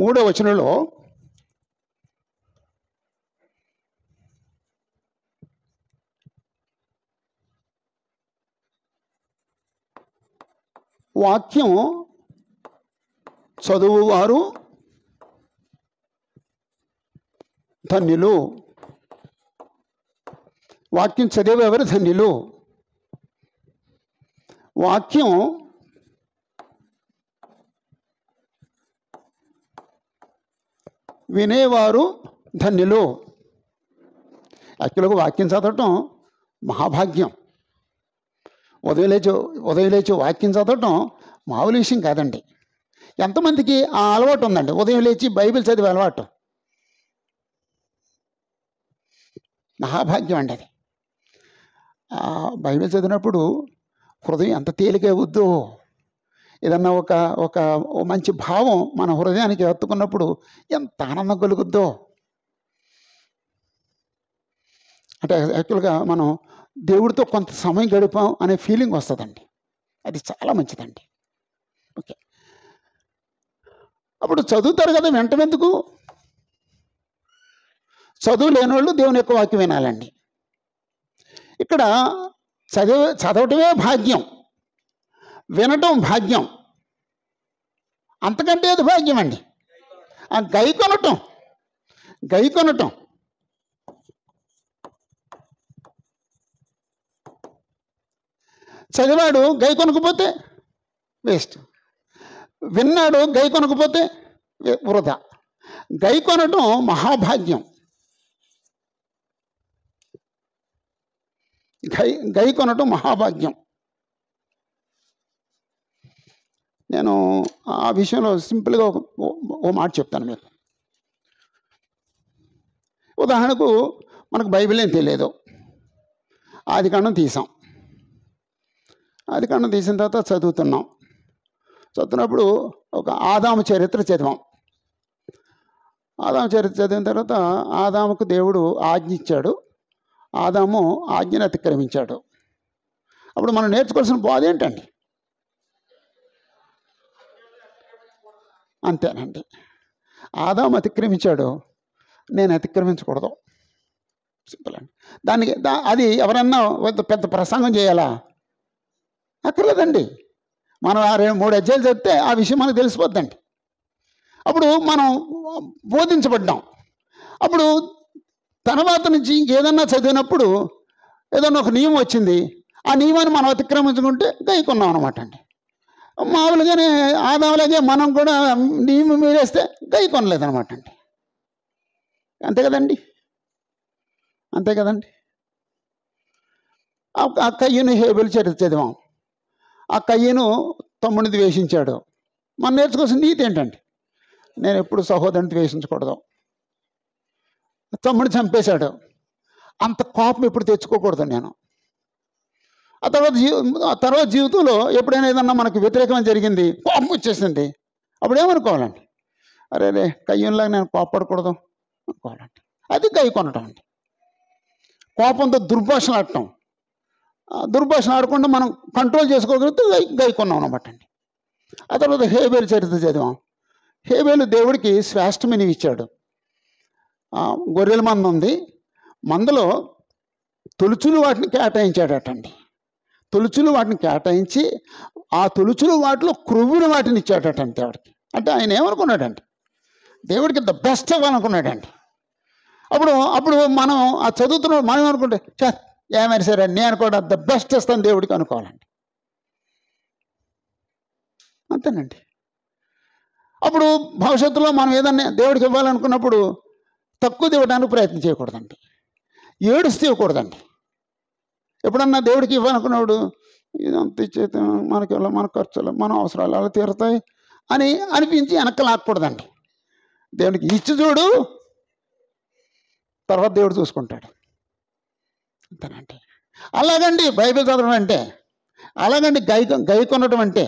మూడవ వచనంలో వాక్యం చదువువారు ధన్యులు. వాక్యం చదివేవారు ధన్యులు. వాక్యం వినేవారు ధన్యులు. యాక్చువల్గా వాక్యం చదవటం మహాభాగ్యం. ఉదయం లేచి వాక్యం చదవటం మామూలు విషయం కాదండి. ఎంతమందికి ఆ అలవాటు ఉందండి, ఉదయం లేచి బైబిల్ చదివే అలవాటు? మహాభాగ్యం అండి అది. బైబిల్ చదివినప్పుడు హృదయం ఎంత తేలిక అవుద్దో, ఏదన్నా ఒక మంచి భావం మన హృదయానికి హత్తుకున్నప్పుడు ఎంత ఆనందం కలుగుద్దో. అంటే యాక్చువల్గా మనం దేవుడితో కొంత సమయం గడిపాం అనే ఫీలింగ్ వస్తుందండి, అది చాలా మంచిదండి. ఓకే, అప్పుడు చదువుతారు కదా, వెంటెందుకు? చదువు లేని వాళ్ళు దేవుని యొక్క వాక్యం వినాలండి. ఇక్కడ చదవటమే భాగ్యం, వినటం భాగ్యం, అంతకంటే అది భాగ్యం అండి. ఆ గైకొనటం చదివాడు గైకొనకపోతే వేస్ట్, విన్నాడు గైకొనకపోతే వృధా. గైకొనటం మహాభాగ్యం. గైకొనటం మహాభాగ్యం. నేను ఆ విషయంలో సింపుల్గా ఓ మాట చెప్తాను మీకు. ఉదాహరణకు మనకు బైబిల్ ఏం తెలియదు, ఆదికాండం తీసాం. ఆదికాండం తీసిన తర్వాత చదువుతున్నప్పుడు ఒక ఆదాము చరిత్ర చదివాం. ఆదాము చరిత్ర చదివిన తర్వాత ఆదాముకు దేవుడు ఆజ్ఞ ఇచ్చాడు, ఆదాము ఆజ్ఞను అతిక్రమించాడు. అప్పుడు మనం నేర్చుకోవాల్సిన బోధ ఏంటండి? అంతేనండి, ఆదాము అతిక్రమించాడు, నేను అతిక్రమించకూడదు. సింపుల్ అండి. దానికి అది ఎవరన్నా పెద్ద ప్రసంగం చేయాలా? అక్కర్లేదండి. మనం 3 అధ్యాయాలు చదివితే ఆ విషయం మనకు తెలిసిపోద్దండి. అప్పుడు మనం బోధించబడ్డాం. అప్పుడు తర్వాత నుంచి ఇంకేదన్నా చదివినప్పుడు ఏదన్నా ఒక నియమం వచ్చింది, ఆ నియమాన్ని మనం అతిక్రమించుకుంటే గైకున్నాం అనమాట అండి. మామూలుగానే ఆదాములాగే మనం కూడా నియమం మీరేస్తే గైకొనలేదనమాట అండి. అంతే కదండి, అంతే కదండి. ఆ కయ్యను హేబెలు చరిత్ర చదివాం. ఆ కయ్యను తమ్ముడిని ద్వేషించాడు. మనం నేర్చుకోవాల్సిన నీతి ఏంటండి? నేను ఎప్పుడు సహోదరుని ద్వేషించకూడదు. తమ్ముడిని చంపేశాడు. అంత కోపం ఎప్పుడు తెచ్చుకోకూడదు నేను. ఆ తర్వాత జీవితంలో ఎప్పుడైనా ఏదన్నా మనకు వ్యతిరేకమైన జరిగింది, కోపం వచ్చేసింది, అప్పుడు ఏమనుకోవాలండి? అరే రే కయ్యంలాగా నేను కోపపడకూడదు అనుకోవాలండి. అది గై కొనటం అండి. కోపంతో దుర్భాషణ ఆడటం. దుర్భాషణ ఆడకుండా మనం కంట్రోల్ చేసుకోగలిగితే గై కొన్నాం అనమాట అండి. ఆ తర్వాత హేబేలు చరిత్ర చదివాం. హేబేలు దేవుడికి శ్రేష్టమిని ఇచ్చాడు. గొర్రెల మంద ఉంది, మందలో తొలుచులు వాటిని కేటాయించాడటండి. తొలుచులు వాటిని కేటాయించి ఆ తొలుచులు వాటిలో క్రొవ్వులు వాటిని ఇచ్చాడటండి దేవుడికి. అంటే ఆయన ఏమనుకున్నాడండి? దేవుడికి ద బెస్ట్ ఇవ్వాలనుకున్నాడండి. అప్పుడు మనం ఆ చదువుతున్న మనం అనుకుంటే ఏమైనా సరే నేను కూడా ద బెస్ట్ ఇస్తాను దేవుడికి అనుకోవాలండి. అంతేనండి. అప్పుడు భవిష్యత్తులో మనం ఏదన్నా దేవుడికి ఇవ్వాలనుకున్నప్పుడు తక్కువ ఇవ్వడానికి ప్రయత్నం చేయకూడదండి. ఏడుస్తూ ఇవ్వకూడదండి. ఎప్పుడన్నా దేవుడికి ఇవ్వాలనుకున్నప్పుడు ఇదంత ఇచ్చేది మనకి మన ఖర్చులు మన అవసరాలు అలా తీరుతాయి అని అనిపించి వెనక్కి లాక్కూడదండి. దేవుడికి ఇచ్చి చూడు, తర్వాత దేవుడు చూసుకుంటాడు. అంతేనండి. అలాగండి బైబిల్ చదవడం అంటే, అలాగండి గై కొనడం అంటే.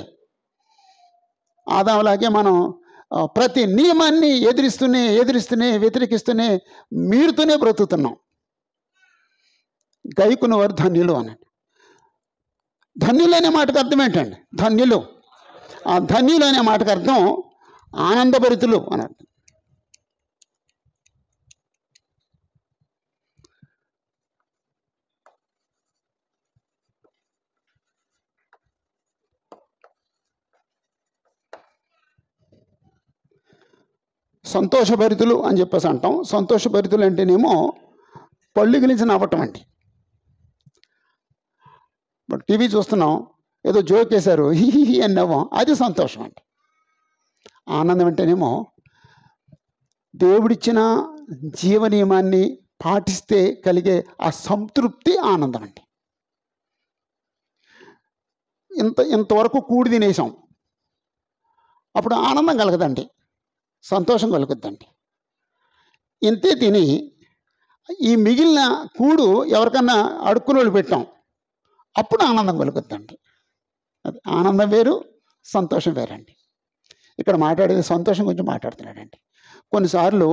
ఆదాములాగే మనం ప్రతి నియమాన్ని ఎదిరిస్తూనే వ్యతిరేకిస్తూనే మీరుతూనే బ్రతుకుతున్నాం. గైకున్న వారు ధన్యులు అనండి. ధన్యులు అనే మాటకు అర్థం ఏంటండి? ధన్యులు. ఆ ధన్యులు అనే మాటకు అర్థం ఆనందభరితులు అని అర్థం. సంతోషభరితులు అని చెప్పేసి అంటాం. సంతోషభరితులు అంటేనేమో పళ్ళు గిలించి నవ్వటం అండి. టీవీ చూస్తున్నాం, ఏదో జోక్ వేశారు, హి అని నవ్వం, అది సంతోషం అండి. ఆనందం అంటేనేమో దేవుడిచ్చిన జీవ నియమాన్ని పాటిస్తే కలిగే ఆ సంతృప్తి ఆనందం అండి. ఇంతవరకు కూడి తినేసాం, అప్పుడు ఆనందం కలగదండి, సంతోషం కలుగుద్దండి. ఇంతే తిని ఈ మిగిలిన కూడు ఎవరికన్నా అడుక్కుని వాళ్ళు పెట్టాం, అప్పుడు ఆనందం కలుగుద్దండి. అది ఆనందం వేరు, సంతోషం వేరండి. ఇక్కడ మాట్లాడేది సంతోషం గురించి మాట్లాడుతున్నాడండి. కొన్నిసార్లు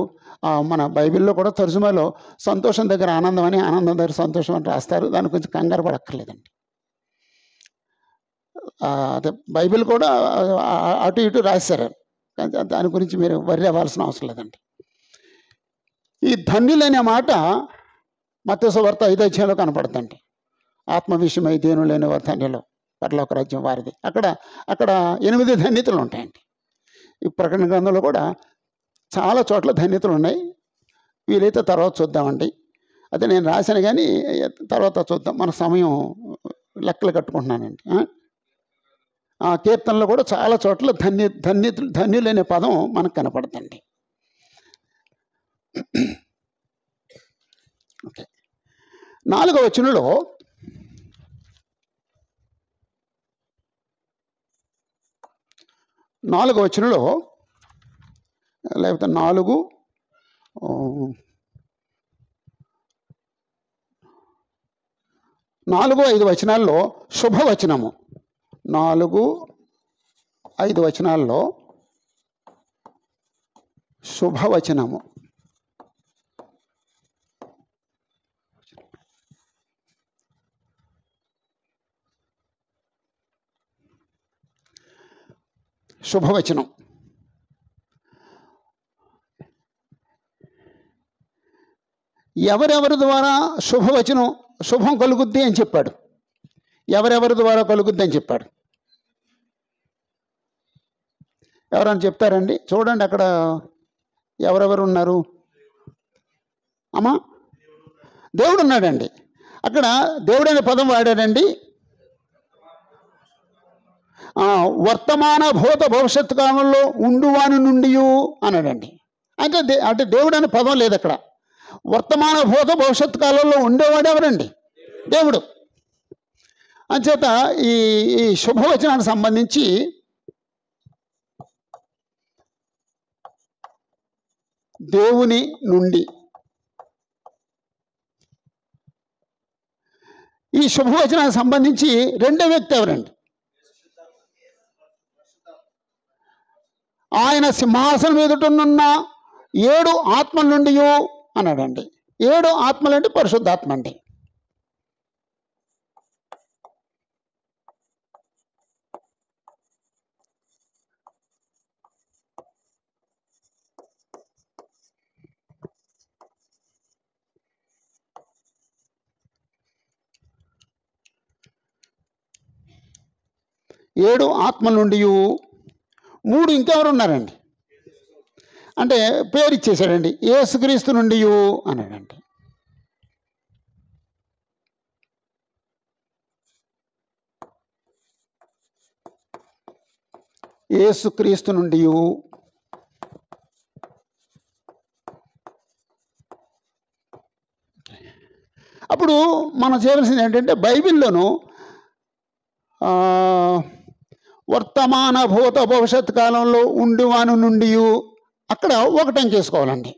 మన బైబిల్లో కూడా తర్జుమాలో సంతోషం దగ్గర ఆనందం అని, ఆనందం దగ్గర సంతోషం అని రాస్తారు. దాని గురించి కంగారు పడక్కర్లేదండి. అదే బైబిల్ కూడా అటు ఇటు రాశారు, దాని గురించి మీరు వర్రీ అవ్వాల్సిన అవసరం లేదండి. ఈ ధన్యులనే మాట మత్తయి సువార్త 5వ అధ్యాయంలో కనపడుతుందండి. ఆత్మ విషయమై దేనులైన వారి ధన్యులు, పరలోక రాజ్యం వారిది. అక్కడ 8 ధన్యతలు ఉంటాయండి. ఈ ప్రకటన గ్రంథంలో కూడా చాలా చోట్ల ధన్యతలు ఉన్నాయి. వీలైతే తర్వాత చూద్దామండి. అదే నేను రాశాను కానీ తర్వాత చూద్దాం, మన సమయం లెక్కలు కట్టుకుంటున్నానండి. కీర్తనలో కూడా చాలా చోట్ల ధన్యులనే పదం మనకు కనపడుతుంది. ఓకే, 4వ వచనంలో లేకపోతే 4-5 వచనాల్లో శుభవచనము, 4-5 వచనాల్లో శుభవచనము. శుభవచనం ఎవరెవరి ద్వారా శుభం కలుగుద్ది అని చెప్పాడు. ఎవరెవరి ద్వారా కలుగుద్ది అని చెప్పాడు. ఎవరైనా చెప్తారండి? చూడండి అక్కడ ఎవరెవరు ఉన్నారు. అమ్మా, దేవుడు ఉన్నాడండి. అక్కడ దేవుడైన పదం వాడాడండి. వర్తమాన భూత భవిష్యత్తు కాలంలో ఉండువాని నుండి అన్నాడండి. అంటే దేవుడు అనే పదం లేదు అక్కడ. వర్తమాన భూత భవిష్యత్తు కాలంలో ఉండేవాడు ఎవరండి? దేవుడు. అంచేత ఈ శుభవచనానికి సంబంధించి దేవుని నుండి, ఈ శుభవచనానికి సంబంధించి రెండో వ్యక్తి ఎవరండి? ఆయన సింహాసనం ఎదుటనున్న 7 ఆత్మల నుండి అన్నాడండి. 7 ఆత్మలు అంటే పరిశుద్ధాత్మ అండి. ఏడు ఆత్మల నుండి 3 ఇంకెవరు ఉన్నారండి? అంటే పేరు ఇచ్చేసాడండి. యేసుక్రీస్తు నుండి అన్నాడండి. యేసుక్రీస్తు నుండి. అప్పుడు మనం చేయవలసింది ఏంటంటే బైబిల్లోనూ వర్తమాన భూత భవిష్యత్ కాలంలో ఉండువాను నుండి అక్కడ ఒకటం చేసుకోవాలండి.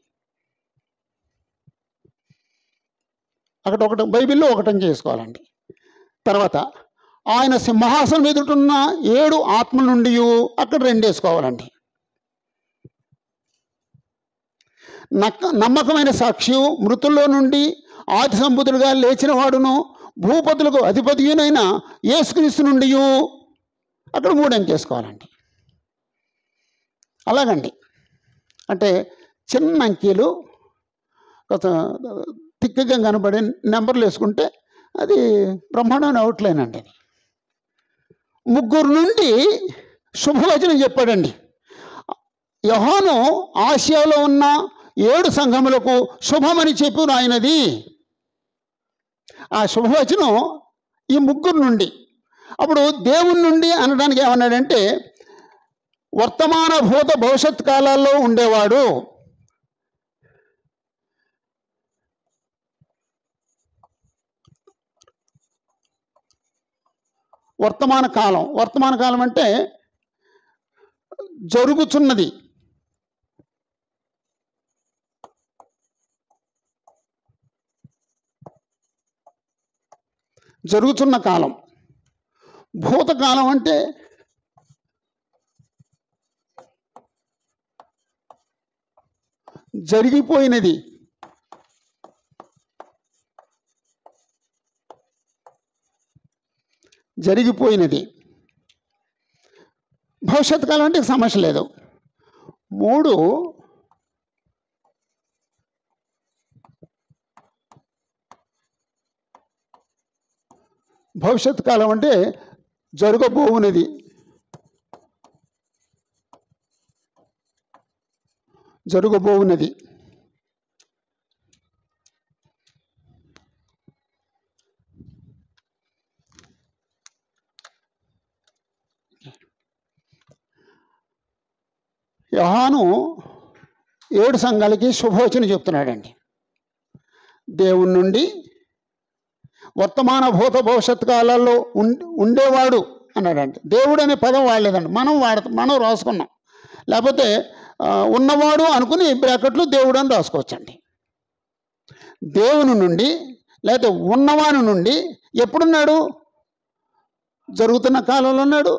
అక్కడ బైబిల్లో ఒకటం చేసుకోవాలండి. తర్వాత ఆయన సింహాసనం ఎదుటున్న 7 ఆత్మల నుండి అక్కడ 2 వేసుకోవాలండి. నమ్మకమైన సాక్షి, మృతుల్లో నుండి ఆది సంబుధుడుగా లేచిన వాడును, భూపతులకు అధిపతియునైన యేసుక్రీస్తు నుండి అక్కడ 3 అంకేసుకోవాలండి. అలాగండి. అంటే చిన్న అంకెలు తిక్కగా కనబడే నెంబర్లు వేసుకుంటే అది బ్రహ్మాండమైన అవుట్లైన్ అండి. అది 3 నుండి శుభవచనం చెప్పాడండి. యోహాను ఆసియాలో ఉన్న 7 సంఘములకు శుభమని చెప్పి రాయినది. ఆ శుభవచనం ఈ 3 నుండి. అప్పుడు దేవుని నుండి అనడానికి ఏమన్నాడంటే వర్తమాన భూత భవిష్యత్ కాలాల్లో ఉండేవాడు. వర్తమాన కాలం అంటే జరుగుతున్నది. జరుగుతున్న కాలం. భూతకాలం అంటే జరిగిపోయినది. భవిష్యత్ కాలం అంటే సమస్య లేదు. 3 భవిష్యత్ కాలం అంటే జరగబోవునది. యోహాను 7 సంఘాలకి శుభవచనం చెప్తున్నాడండి. దేవుని నుండి వర్తమాన భూత భవిష్యత్ కాలాల్లో ఉండేవాడు అన్నాడండి. దేవుడు అనే పదం వాడలేదండి. మనం రాసుకున్నాం. లేకపోతే ఉన్నవాడు అనుకుని బ్రాకెట్లు దేవుడు అని రాసుకోవచ్చండి. దేవుని నుండి లేకపోతే ఉన్నవాని నుండి ఎప్పుడున్నాడు? జరుగుతున్న కాలంలో ఉన్నాడు,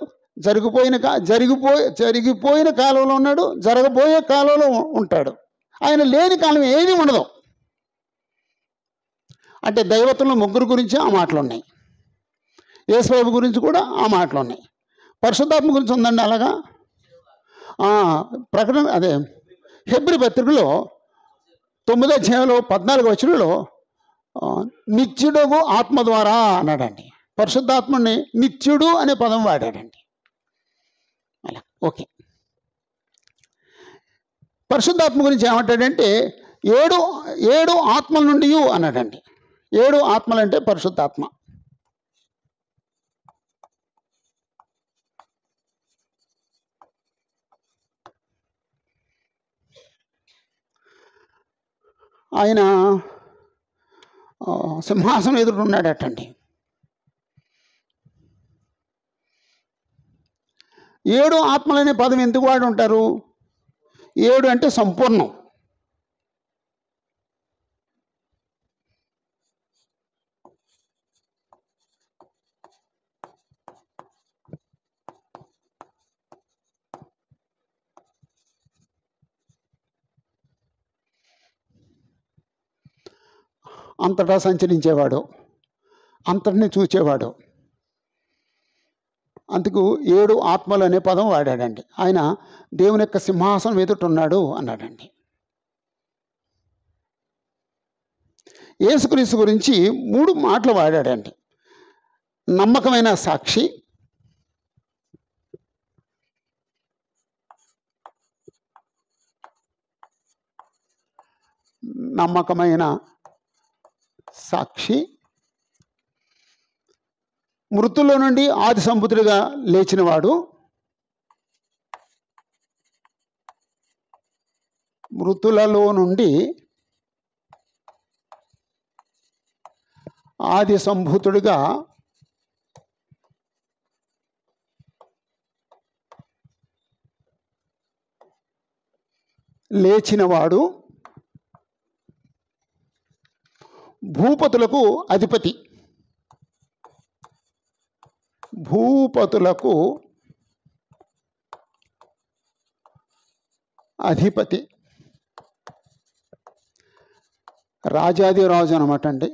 జరిగిపోయిన కాలంలో ఉన్నాడు, జరగబోయే కాలంలో ఉంటాడు. ఆయన లేని కాలం ఏది ఉండదు. అంటే దైవత్వంలో 3 గురించి ఆ మాటలు ఉన్నాయి. యేసుప్రభు గురించి కూడా ఆ మాటలు ఉన్నాయి. పరిశుద్ధాత్మ గురించి ఉందండి. అలాగా ప్రకటన అదే హెబ్రీ పత్రికలో 9వ అధ్యాయంలో 14వ వచనంలో నిత్యుడు ఆత్మ ద్వారా అన్నాడండి. పరిశుద్ధాత్మని నిత్యుడు అనే పదం వాడాడండి. అలా ఓకే. పరిశుద్ధాత్మ గురించి ఏమంటాడంటే 7 ఆత్మల నుండి అన్నాడండి. 7 ఆత్మలంటే పరిశుద్ధాత్మ. ఆయన సింహాసనం ఎదురు ఉన్నాడటండి. 7 ఆత్మలనే పదం ఎందుకు వాడి ఉంటారు? 7 అంటే సంపూర్ణం. అంతటా సంచరించేవాడు, అంతటిని చూచేవాడు. అందుకు 7 ఆత్మలు అనే పదం వాడాడండి. ఆయన దేవుని యొక్క సింహాసనం ఎదుటున్నాడు అన్నాడండి. యేసుక్రీస్తు గురించి 3 మాటలు వాడాడండి. నమ్మకమైన సాక్షి, నమ్మకమైన సాక్షి, మృతుల్లో నుండి ఆది సంపుత్రుడిగా లేచినవాడు, మృతులలో నుండి ఆది సంభూతుడిగా లేచినవాడు, భూపతులకు అధిపతి, భూపతులకు అధిపతి, రాజాది రాజు అనమాట అండి.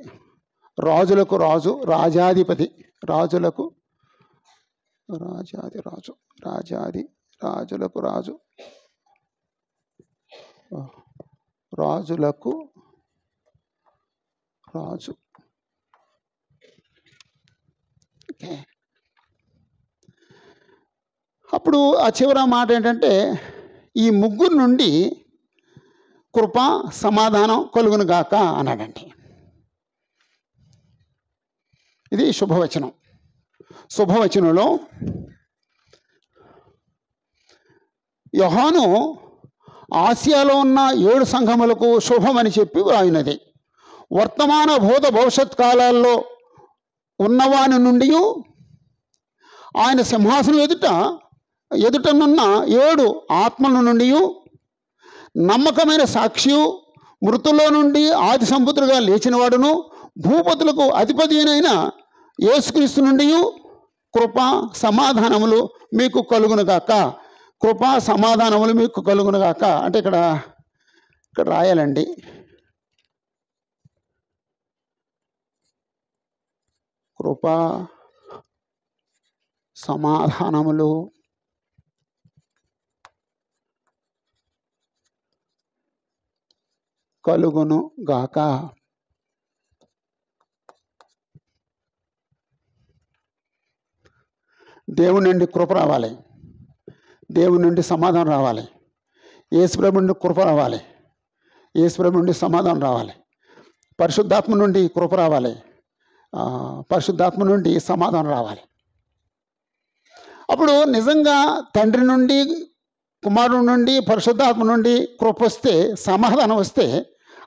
రాజులకు రాజు, రాజాధిపతి, రాజులకు రాజాది రాజు, రాజులకు రాజు, రాజులకు రాజు. ఓకే. అప్పుడు ఆ చివరి మాట ఏంటంటే, ఈ ముగ్గురు నుండి కృప సమాధానం కలుగును గాక అన్నాడండి. ఇది శుభవచనం. శుభవచనంలో యోహాను ఆసియాలో ఉన్న 7 సంఘములకు శుభమని చెప్పి వ్రాయినది. వర్తమాన భూత భవిష్యత్ కాలాల్లో ఉన్నవాని నుండి ఆయన సింహాసనం ఎదుటనున్న 7 ఆత్మల నుండి నమ్మకమైన సాక్షియు, మృతుల్లో నుండి ఆది సంపుత్రుడిగా లేచినవాడును, భూపతులకు అధిపతినైన యేసుక్రీస్తు నుండి కృపా సమాధానములు మీకు కలుగునుగాక. కృపా సమాధానములు మీకు కలుగునుగాక అంటే ఇక్కడ రాయాలండి. కృపా సమాధానములు కలుగును గాక. దేవుని నుండి కృప రావాలి, దేవుని నుండి సమాధానం రావాలి, యేసుప్రభు నుండి కృప రావాలి, యేసుప్రభు నుండి సమాధానం రావాలి, పరిశుద్ధాత్మ నుండి కృప రావాలి, పరిశుద్ధాత్మ నుండి సమాధానం రావాలి. అప్పుడు నిజంగా తండ్రి నుండి, కుమారుడి నుండి, పరిశుద్ధాత్మ నుండి కృప వస్తే, సమాధానం వస్తే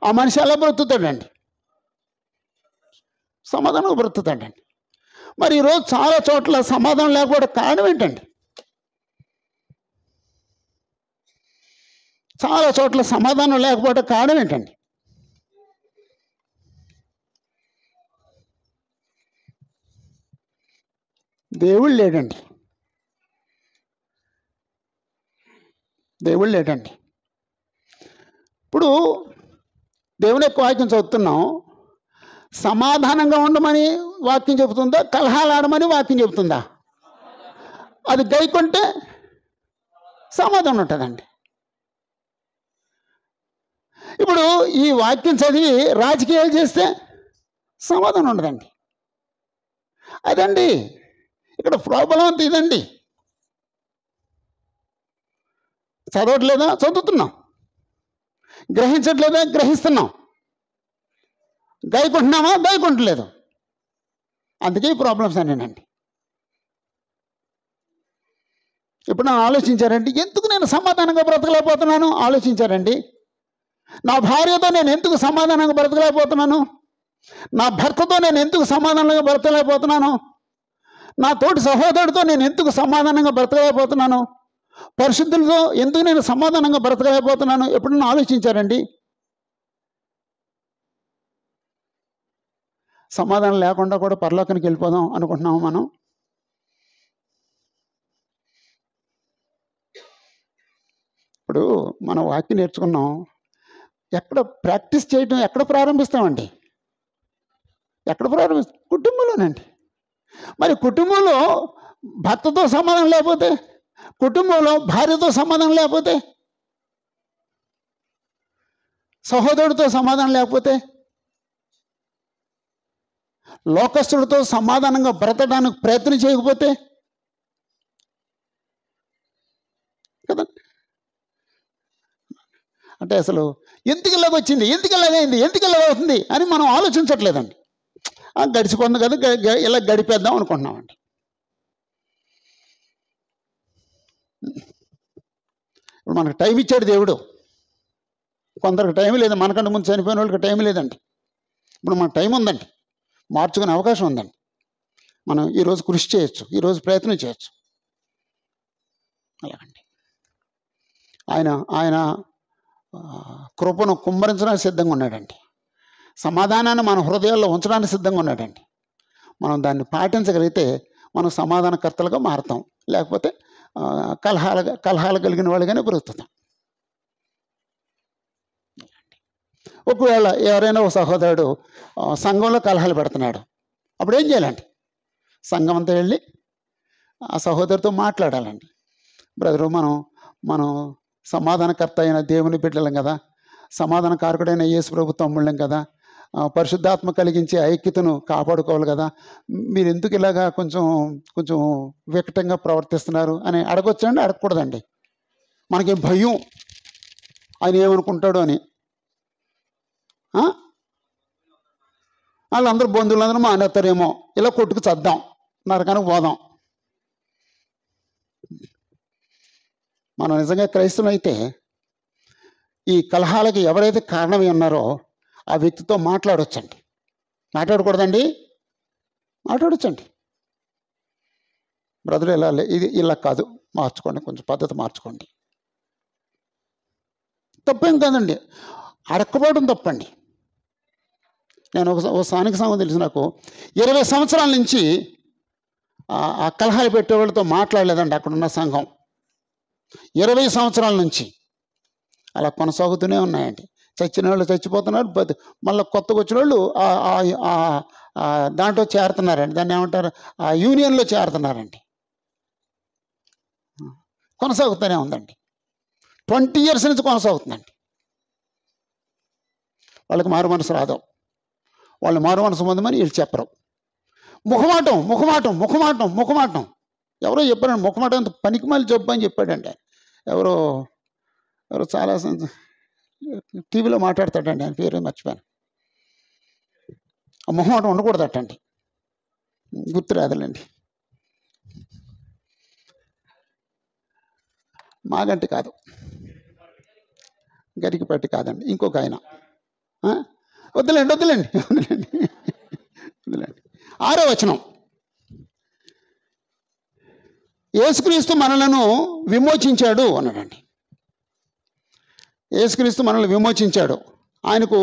ఆ మనిషి ఎలా బ్రతుకుతాడండి? సమాధానం బ్రతుకుతాడండి. మరి ఈరోజు చాలా చోట్ల సమాధానం లేకపోవడం కారణం ఏంటండి? చాలా చోట్ల సమాధానం లేకపోవడం కారణం ఏంటండి? దేవుడు లేడండి. దేవుడు లేడండి. ఇప్పుడు దేవుని యొక్క వాక్యం చదువుతున్నాం. సమాధానంగా ఉండమని వాక్యం చెబుతుందా, కలహాలాడమని వాక్యం చెబుతుందా? అది గైకొంటే సమాధానం ఉంటుందండి. ఇప్పుడు ఈ వాక్యం చదివి రాజకీయాలు చేస్తే సమాధానం ఉండదండి. అదండి ఇక్కడ ప్రాబ్లం అంతా ఇదండి. చదవట్లేదా? చదువుతున్నాం. గ్రహించట్లేదా? గ్రహిస్తున్నాం. గాయకుంటున్నామా? గాయకుంటలేదు. అందుకే ఈ ప్రాబ్లమ్స్ అన్నానండి. ఇప్పుడు నేను ఆలోచించారండి, ఎందుకు నేను సమాధానంగా బ్రతకలేకపోతున్నాను? ఆలోచించారండి. నా భార్యతో నేను ఎందుకు సమాధానంగా బ్రతకలేకపోతున్నాను? నా భర్తతో నేను ఎందుకు సమాధానంగా బ్రతకలేకపోతున్నాను? నా తోటి సహోదరుడితో నేను ఎందుకు సమాధానంగా బ్రతకలేకపోతున్నాను? పరిశుద్ధులతో ఎందుకు నేను సమాధానంగా బ్రతకలేకపోతున్నాను? ఎప్పుడన్నా ఆలోచించారండి? సమాధానం లేకుండా కూడా పరలోకానికి వెళ్ళిపోదాం అనుకుంటున్నాము మనం. ఇప్పుడు మనం వాక్యం నేర్చుకున్నాం, ఎక్కడ ప్రాక్టీస్ చేయడం ఎక్కడ ప్రారంభిస్తామండి? ఎక్కడ ప్రారంభిస్తాం? కుటుంబంలోనండి. మరి కుటుంబంలో భర్తతో సమాధానం లేకపోతే, కుటుంబంలో భార్యతో సమాధానం లేకపోతే, సహోదరుడితో సమాధానం లేకపోతే, లోకస్తుడితో సమాధానంగా బ్రతకడానికి ప్రయత్నం చేయకపోతే కదా. అంటే అసలు ఎందుకు ఇలాగ వచ్చింది, ఎందుకు ఇలాగైంది, ఎందుకు ఇలాగ అవుతుంది అని మనం ఆలోచించట్లేదండి. గడిచిపోతుంది కదా, ఇలా గడిపేద్దాం అనుకుంటున్నామండి. ఇప్పుడు మనకు టైం ఇచ్చాడు దేవుడు. కొందరికి టైం లేదు, మనకంటే ముందు చనిపోయిన వాళ్ళకి టైం లేదండి. ఇప్పుడు మనకు టైం ఉందండి, మార్చుకునే అవకాశం ఉందండి. మనం ఈరోజు కృషి చేయొచ్చు, ఈరోజు ప్రయత్నం చేయొచ్చు. అలాగండి. ఆయన కృపను కుమ్మరించడానికి సిద్ధంగా ఉన్నాడండి. సమాధానాన్ని మన హృదయాల్లో ఉంచడానికి సిద్ధంగా ఉన్నాడండి. మనం దాన్ని పాటించగలిగితే మనం సమాధానకర్తలుగా మారుతాం, లేకపోతే కలహాలు కలిగిన వాళ్ళుగానే బ్రతుకుతాం. ఒకవేళ ఎవరైనా ఒక సహోదరుడు సంఘంలో కలహాలు పెడుతున్నాడు, అప్పుడు ఏం చేయాలండి? సంఘం అంతా వెళ్ళి ఆ సహోదరుతో మాట్లాడాలండి. బ్రదరు, మనం సమాధానకర్త అయిన దేవుని బిడ్డలం కదా, సమాధానకారకుడైన యేసు ప్రభు తమ్ముళ్ళం కదా, పరిశుద్ధాత్మ కలిగించే ఐక్యతను కాపాడుకోవాలి కదా, మీరు ఎందుకు ఇలాగా కొంచెం వికటంగా ప్రవర్తిస్తున్నారు అని అడగొచ్చండి? అడగకూడదండి. మనకి భయం, ఆయన ఏమనుకుంటాడు అని. వాళ్ళందరూ బంధువులందరూ మానేస్తారేమో, ఇలా కొట్టుకు చద్దాం, నరకానికి పోదాం. మనం నిజంగా క్రైస్తవులు అయితే ఈ కలహాలకి ఎవరైతే కారణమై ఉన్నారో ఆ వ్యక్తితో మాట్లాడవచ్చండి. మాట్లాడకూడదండి? మాట్లాడవచ్చండి. బ్రదర్ ఇది ఇలా కాదు, మార్చుకోండి, కొంచెం పద్ధతి మార్చుకోండి. తప్పేం కాదండి, అడక్కపోవడం తప్పండి. నేను ఒక స్థానిక సంఘం తెలుసు నాకు, 20 సంవత్సరాల నుంచి ఆ కలహాలు పెట్టేవాళ్ళతో మాట్లాడలేదండి అక్కడున్న సంఘం. 20 సంవత్సరాల నుంచి అలా కొనసాగుతూనే ఉన్నాయండి. చచ్చిన వాళ్ళు చచ్చిపోతున్నారు, మళ్ళీ కొత్తగా వచ్చిన వాళ్ళు దాంట్లో చేరుతున్నారండి. దాన్ని ఏమంటారు, ఆ యూనియన్లో చేరుతున్నారండి. కొనసాగుతూనే ఉందండి. 20 years నుంచి కొనసాగుతుందండి. వాళ్ళకి మారు మనసు రాదు, వాళ్ళు మారు మనసు పొందమని వీళ్ళు చెప్పరు. ముఖమాటం ఎవరో చెప్పారండి, ముఖమాటం అంత పనికిమాలి జబ్బు అని చెప్పాడండి. ఎవరో చాలా టీవీలో మాట్లాడతాడండి, ఆయన పేరు మర్చిపోయాను. ఆ ముఖమాటం ఉండకూడదటండి, గుర్తురాదులండి. మాగంటి కాదు, గరికిపట్టి కాదండి, ఇంకొక ఆయన. వద్దులేండి. 6వ వచనం, యేసుక్రీస్తు మనలను విమోచించాడు అన్నాడండి. యేసుక్రీస్తు మనల్ని విమోచించాడు. ఆయనకు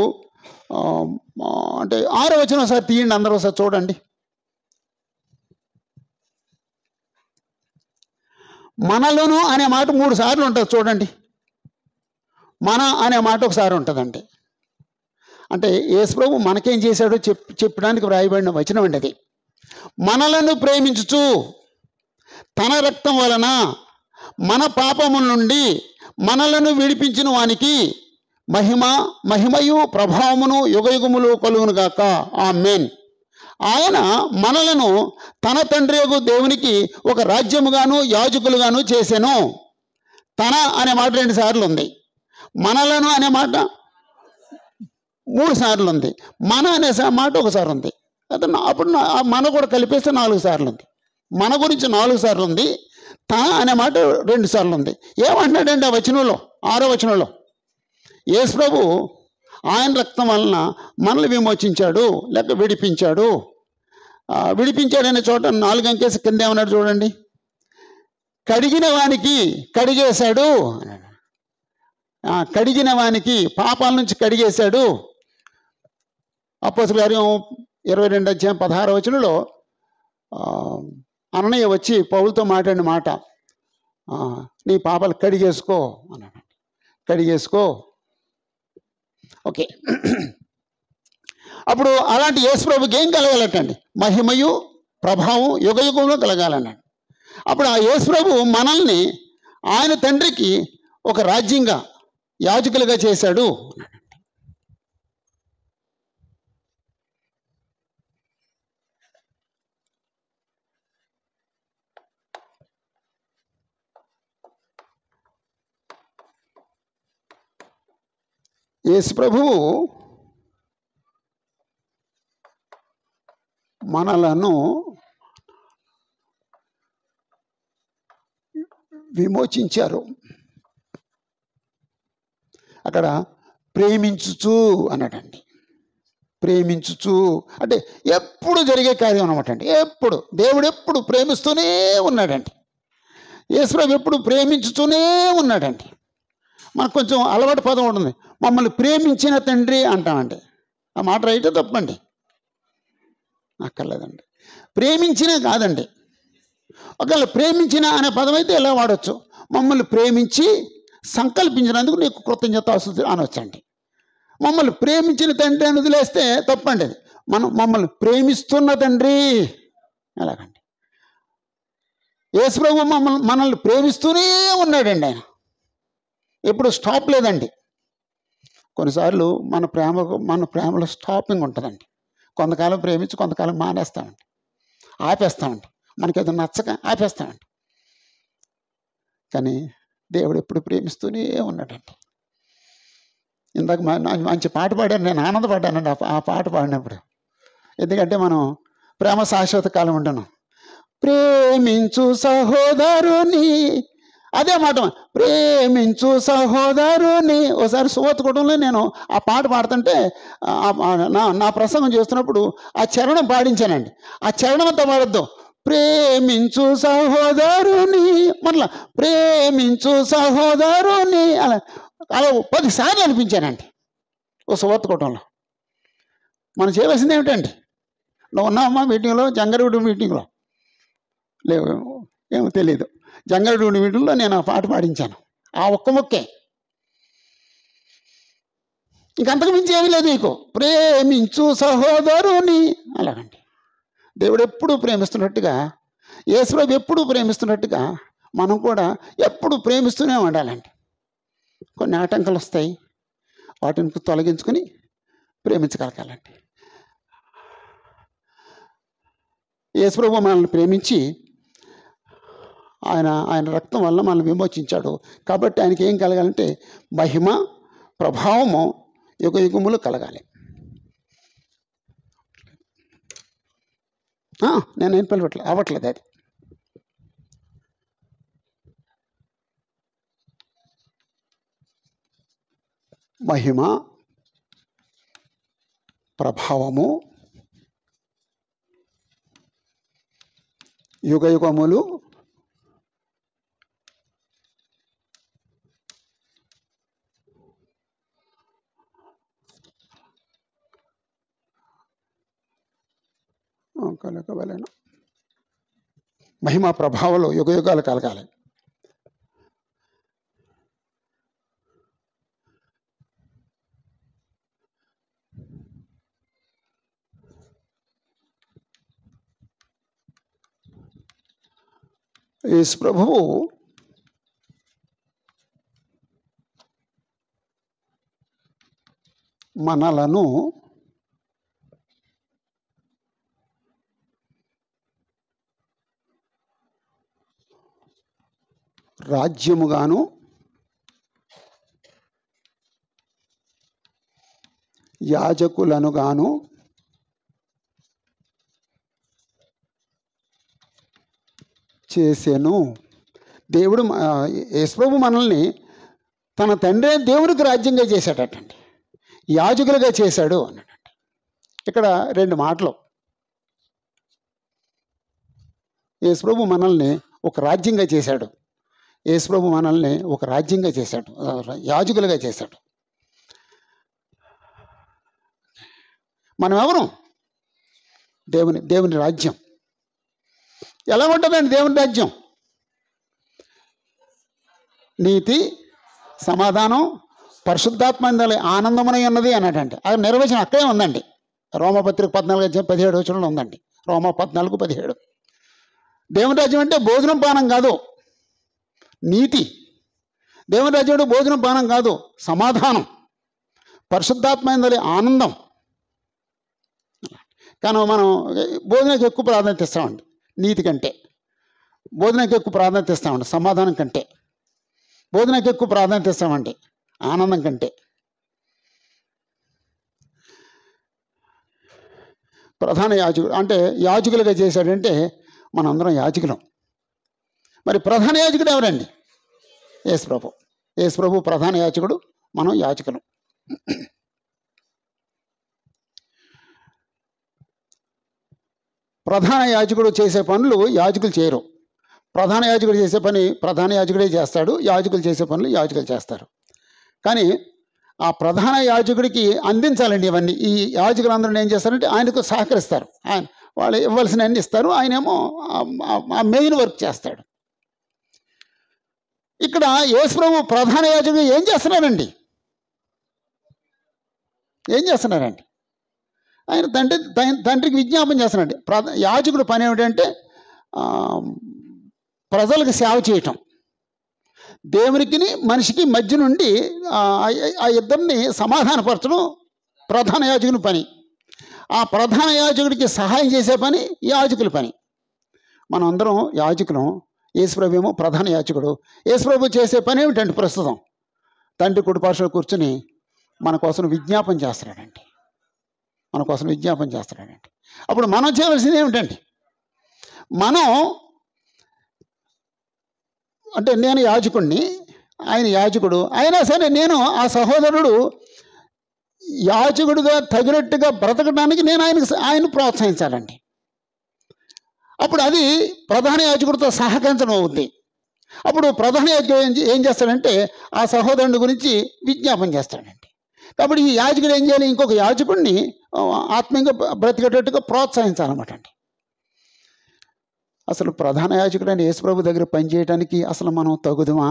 అంటే 6వ వచనం ఒకసారి తీయండి, అందరూ ఒకసారి చూడండి. మనలను అనే మాట 3 సార్లు ఉంటుంది చూడండి. మన అనే మాట ఒకసారి ఉంటుందండి. అంటే యేసు ప్రభు మనకేం చేశాడో చెప్పడానికి వ్రాయబడిన వచనం అండి అది. మనలను ప్రేమించుచు తన రక్తం వలన మన పాపముల నుండి మనలను విడిపించిన వానికి మహిమయు ప్రభావమును యుగయుగములు కలుగును గాక, ఆమేన్. ఆయన మనలను తన తండ్రి యొక్క దేవునికి ఒక రాజ్యముగాను యాజకులుగాను చేసెను. తన అనే మాట 2 సార్లు ఉంది, మనలను అనే మాట 3 సార్లు ఉంది, మన అనే మాట ఒకసారి ఉంది. అప్పుడు మన కూడా కలిపేస్తే 4 సార్లు ఉంది. మన గురించి 4 సార్లు ఉంది, తన అనే మాట 2 సార్లు ఉంది. ఏమంటున్నాడండి ఆ వచనంలో, 6వ వచనంలో? యేసు ప్రభు ఆయన రక్తం వలన మనల్ని విమోచించాడు, లేక విడిపించాడు. విడిపించాడనే చోట 4 అంకెస్ కింద ఏమన్నాడు చూడండి. కడిగిన వానికి కడిగేశాడు అన్నాడు. కడిగిన వానికి, పాపాల నుంచి కడిగేశాడు. అపోస్తలుల కార్యం 22 అధ్యాయం 16వ వచనంలో అననీయ వచ్చి పౌలుతో మాట్లాడిన మాట, నీ పాపాలు కడిగేసుకో అన్నాడు. కడిగేసుకో. ఓకే. అప్పుడు అలాంటి యేసు ప్రభుకి ఏం కలగాలటండి? మహిమయు ప్రభావం యుగయుగంలో కలగాలన్నాడు. అప్పుడు ఆ యేసు ప్రభు మనల్ని ఆయన తండ్రికి ఒక రాజ్యంగా, యాజకులుగా చేశాడు. యేసు ప్రభువు మనలను విమోచించారు. అక్కడ ప్రేమించుచు అన్నాడండి. ప్రేమించుచు అంటే ఎప్పుడు జరిగే కార్యం అనమాట అండి. ఎప్పుడు దేవుడు ఎప్పుడు ప్రేమిస్తూనే ఉన్నాడండి. యేసు ప్రభు ఎప్పుడు ప్రేమించుతూనే ఉన్నాడండి. మనకు కొంచెం అలవాటు పదం ఉంటుంది, మమ్మల్ని ప్రేమించిన తండ్రి అంటామండి. ఆ మాట రైతే తప్పండి, అక్కర్లేదండి. ప్రేమించిన కాదండి. ఒకవేళ ప్రేమించిన అనే పదం అయితే ఎలా వాడచ్చు? మమ్మల్ని ప్రేమించి సంకల్పించినందుకు నీకు కృతజ్ఞతాస్తుతులు అనవచ్చండి. మమ్మల్ని ప్రేమించిన తండ్రి అని వదిలేస్తే తప్పండి. అది మమ్మల్ని ప్రేమిస్తున్న తండ్రి ఎలాగండి? యేసు ప్రభు మనల్ని ప్రేమిస్తూనే ఉన్నాడండి. ఆయన ఎప్పుడు స్టాప్ లేదండి. కొన్నిసార్లు మన ప్రేమలో స్టాపింగ్ ఉంటుందండి. కొంతకాలం ప్రేమించి కొంతకాలం మానేస్తామండి, ఆపేస్తామండి. మనకేదో నచ్చక ఆపేస్తామండి. కానీ దేవుడు ఎప్పుడు ప్రేమిస్తూనే ఉన్నాడండి. ఇందాక మంచి పాట పాడాను, నేను ఆనందపడ్డానండి ఆ పాట పాడినప్పుడు. ఎందుకంటే మనం ప్రేమ శాశ్వత కాలం ఉండను. ప్రేమించు సహోదరుని, అదే మాట, ప్రేమించు సహోదరుని. ఒకసారి సువార్తకూటంలో నేను ఆ పాట పాడుతుంటే నా ప్రసంగం చేస్తున్నప్పుడు ఆ చరణం పాడించానండి. ఆ చరణం అంతా పాడద్దు. ప్రేమించు సహోదరుని, మళ్ళా ప్రేమించు సహోదరుని, అలా 10 సార్లు అనిపించానండి ఓ సువార్తకూటంలో. మనం చేయవలసింది ఏమిటండి? నువ్వు ఉన్నావమ్మా మీటింగ్లో, జంగారెడ్డి మీటింగ్లో లేవు, ఏమో తెలియదు. జంగారెడ్డి మీటింగ్లో నేను ఆ పాట పాడించాను. ఆ ఒక్క మొక్కే, ఇంకంతకు మించి ఏమీ లేదు నీకు. ప్రేమించు సహోదరుని అలాగండి. దేవుడు ఎప్పుడు ప్రేమిస్తున్నట్టుగా, యేసు ప్రభు ఎప్పుడు ప్రేమిస్తున్నట్టుగా మనం కూడా ఎప్పుడు ప్రేమిస్తూనే ఉండాలండి. కొన్ని ఆటంకాలు వస్తాయి, వాటిని తొలగించుకొని ప్రేమించగలగాలండి. యేసు ప్రభు మనల్ని ప్రేమించి ఆయన రక్తం వల్ల మనల్ని విమోచించాడు. కాబట్టి ఆయనకి ఏం కలగాలంటే మహిమ ప్రభావము యుగయుగములు కలగాలి. నేనేం అవ్వట్లేదు అది. మహిమ ప్రభావము యుగయుగములు కలగవలెను. మహిమ ప్రభావాలు యుగయుగాలు కలగాలి. యేసు ప్రభువు మనలను రాజ్యముగాను యాజకులనుగాను చేసెను. దేవుడు యేసు ప్రభు మనల్ని తన తండ్రి దేవునికి రాజ్యంగా చేశాడటండి, యాజకులుగా చేశాడు అన్నాడండి. ఇక్కడ 2 మాటలు. యేసుప్రభు మనల్ని ఒక రాజ్యంగా చేశాడు, యేసుప్రభు మనల్ని ఒక రాజ్యంగా చేశాడు, యాజకులుగా చేశాడు. మనం ఎవరు? దేవుని రాజ్యం. ఎలా ఉంటుందండి దేవుని రాజ్యం? నీతి, సమాధానం, పరిశుద్ధాత్మ ఆనందమనై ఉన్నది అన్నాడండి. ఆ నిర్వచనం అక్కడే ఉందండి. రోమపత్రిక 14:17 ఉందండి. రోమ 14:17. దేవుని రాజ్యం అంటే భోజనం పానం కాదు, నీతి. దేవుని రాజ్యం అంటే భోజనం పానం కాదు, సమాధానం, పరిశుద్ధాత్మ ఆనందం. కానీ మనం భోజనానికి ఎక్కువ ప్రాధాన్యత ఇస్తామండి, నీతి కంటే. భోజనానికి ఎక్కువ ప్రాధాన్యత ఇస్తామండి, సమాధానం కంటే. భోజనానికి ఎక్కువ ప్రాధాన్యత ఇస్తామండి, ఆనందం కంటే. ప్రధాన యాజకుడు అంటే యాజకులుగా చేశాడంటే మనందరం యాజకులం. మరి ప్రధాన యాజకుడు ఎవరండి? యేసుప్రభు. యేసుప్రభు ప్రధాన యాజకుడు, మనం యాజకులం. ప్రధాన యాజకుడు చేసే పనులు యాజకులు చేయరు. ప్రధాన యాజకుడు చేసే పని ప్రధాన యాజకుడే చేస్తాడు, యాజకులు చేసే పనులు యాజకులు చేస్తారు. కానీ ఆ ప్రధాన యాజకుడికి అందించాలండి ఇవన్నీ. ఈ యాజకులందరూ ఏం చేస్తారంటే ఆయనకు సహకరిస్తారు, ఆయన వాళ్ళు ఇవ్వాల్సిన అన్ని ఇస్తారు, ఆయనేమో ఆ మెయిన్ వర్క్ చేస్తాడు. ఇక్కడ యేసుప్రభు ప్రధాన యాజకుడు ఏం చేస్తున్నారండి? ఆయన తండ్రికి విజ్ఞాపన చేస్తున్నాడు. యాజకుడు పని ఏమిటంటే ప్రజలకు సేవ చేయటం. దేవునికి మనిషికి మధ్య నుండి ఆ ఇద్దరిని సమాధానపరచడం ప్రధాన యాజకుని పని. ఆ ప్రధాన యాజకుడికి సహాయం చేసే పని యాజకుల పని. మనం అందరం యాజకులం. యేసుప్రభు ఏమో ప్రధాన యాజకుడు. యేసుప్రభు చేసే పని ఏమిటంటే ప్రస్తుతం తండ్రి కుడిపార్శ్వలో కూర్చుని మన కోసం విజ్ఞాపన చేస్తున్నాడండి. అప్పుడు మనం చేయవలసింది ఏమిటండి? మనం అంటే నేను యాజకుడిని, ఆయన యాజకుడు అయినా సరే నేను ఆ సహోదరుడు యాజకుడుగా తగినట్టుగా బ్రతకడానికి నేను ఆయన ప్రోత్సహించాలండి. అప్పుడు అది ప్రధాన యాజకుడితో సహకరించడం అవుద్ది. అప్పుడు ప్రధాన యాజకుడు ఏం చేస్తాడంటే ఆ సహోదరుడి గురించి విజ్ఞాపన చేస్తాడండి. కాబట్టి ఈ యాజకుడు ఏం చేయాలి? ఇంకొక యాజకుడిని ఆత్మీయంగా బ్రతికేటట్టుగా ప్రోత్సహించాలన్నమాట అండి. అసలు ప్రధాన యాజకుడైన యేసుప్రభు దగ్గర పనిచేయడానికి అసలు మనం తగుదుమా?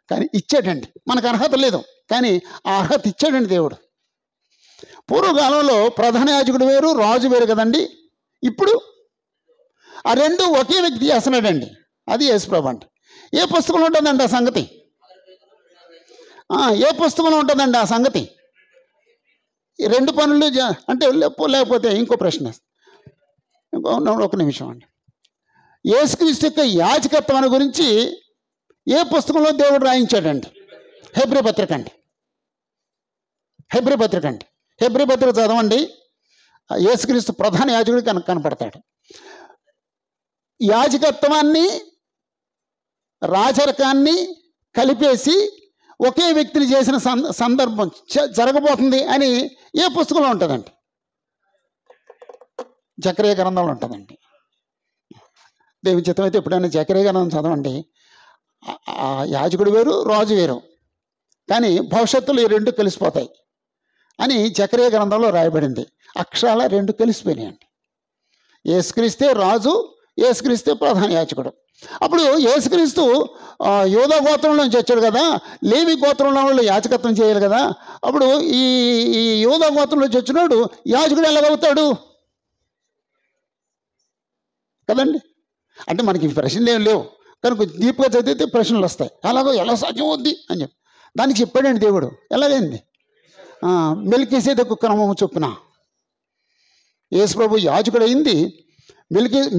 కానీ ఇచ్చాడండి. మనకు అర్హత లేదు, కానీ ఆ అర్హత ఇచ్చాడండి దేవుడు. పూర్వకాలంలో ప్రధాన యాజకుడు వేరు, రాజు వేరు కదండి. ఇప్పుడు ఆ రెండు ఒకే వ్యక్తి చేస్తున్నాడండి. అది యేసుప్రభు అండి. ఏ పుస్తకంలో ఉంటుందండి ఆ సంగతి? ఏ పుస్తకంలో ఉంటుందండి ఆ సంగతి? ఈ 2 పనులు అంటే లేకపోతే ఇంకో ప్రశ్న, ఒక నిమిషం అండి. యేసుక్రీస్తు యొక్క యాజకత్వాన్ని గురించి ఏ పుస్తకంలో దేవుడు రాయించాడండి? హెబ్రీ పత్రిక అండి. హెబ్రీ పత్రిక చదవండి. యేసుక్రీస్తు ప్రధాన యాజకుడికి కనపడతాడు. యాజకత్వాన్ని రాజరికాన్ని కలిపేసి ఒకే వ్యక్తిని చేసిన సందర్భం జరగబోతుంది అని ఏ పుస్తకంలో ఉంటుందండి? జకరియా గ్రంథంలో ఉంటుందండి. దేవుని చిత్తం అయితే ఎప్పుడైనా జకరియా గ్రంథం చదవండి. ఆ యాజకుడు వేరు, రాజు వేరు, కానీ భవిష్యత్తులో ఈ 2 కలిసిపోతాయి అని జకరియా గ్రంథంలో రాయబడింది. అక్షరాల 2 కలిసిపోయినాయండి. యేసుక్రీస్తే రాజు, యేసుక్రీస్తే ప్రధాన యాజకుడు. అప్పుడు యేసుక్రీస్తు యూదా గోత్రంలో నుంచి వచ్చాడు కదా, లేవి గోత్రంలో వాళ్ళు యాజకత్వం చేయాలి కదా. అప్పుడు ఈ యూదా గోత్రంలో నుంచి వచ్చినాడు యాజకుడు ఎలాగవుతాడు కదండి? అంటే మనకి ప్రశ్నలు ఏం లేవు, కానీ కొంచెం డీప్గా చదివితే ప్రశ్నలు వస్తాయి. ఎలా సాధ్యం అవుద్ది అని చెప్పి దానికి చెప్పాడండి దేవుడు. ఎలాగైంది? మెల్కీసెదెకు క్రమము చొప్పున యేసుప్రభు యాజకుడు అయింది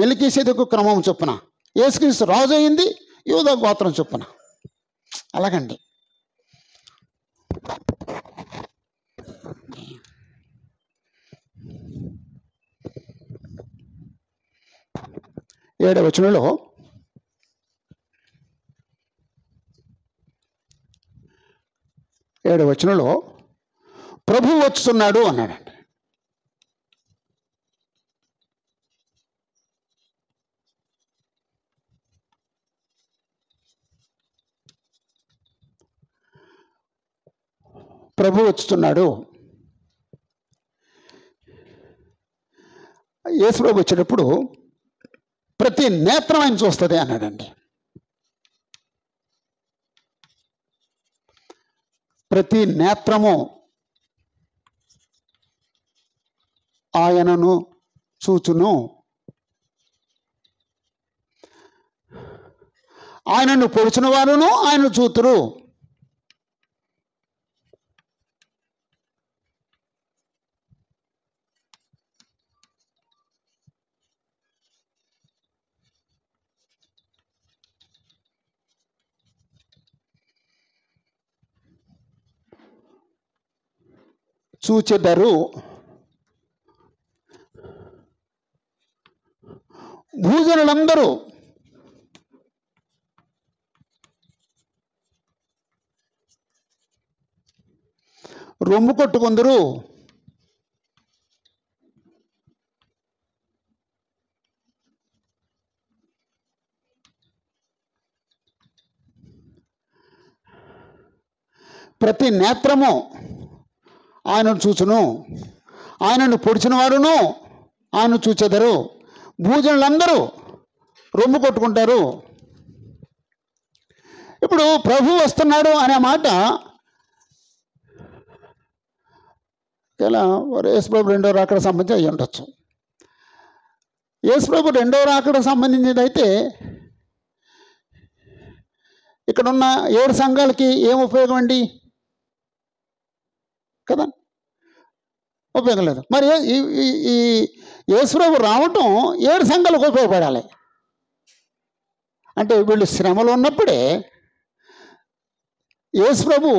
మెల్కీసెదెకు క్రమం చొప్పున. యేసుక్రీస్తు రాజు అయింది యూదా గోత్రం చొప్పున. అలాగండి. ఏడవ వచనంలో 7వ వచనంలో ప్రభువు వచ్చుతున్నాడు అన్నాడండి. ప్రభు వచ్చుతున్నాడు. యేసు ప్రభు వచ్చేటప్పుడు ప్రతి నేత్రం ఆయన చూస్తుంది అన్నాడండి. ప్రతి నేత్రము ఆయనను చూచును. ఆయనను పొడిచిన వారును ఆయనను చూతురు. చూచెదరు. భూజనులందరూ రొమ్ము కొట్టుకుందరు. ప్రతి నేత్రము ఆయనను చూచును. ఆయనను పొడిచిన వారును ఆయన చూచెదరు. భూజనులందరూ రొమ్ము కొట్టుకుంటారు. ఇప్పుడు ప్రభు వస్తున్నాడు అనే మాట ఇలా యేసుప్రభు 2వ రాకడ సంబంధించి అయ్యి ఉండొచ్చు. యేసుప్రభు 2వ రాకడ సంబంధించింది అయితే ఇక్కడున్న 7 సంఘాలకి ఏం ఉపయోగం అండి కదా? ఉపయోగం లేదు. మరి ఈ యేసుప్రభు రావటం 7 సంఘాలకు ఉపయోగపడాలి. అంటే వీళ్ళు శ్రమలో ఉన్నప్పుడే యేసుప్రభు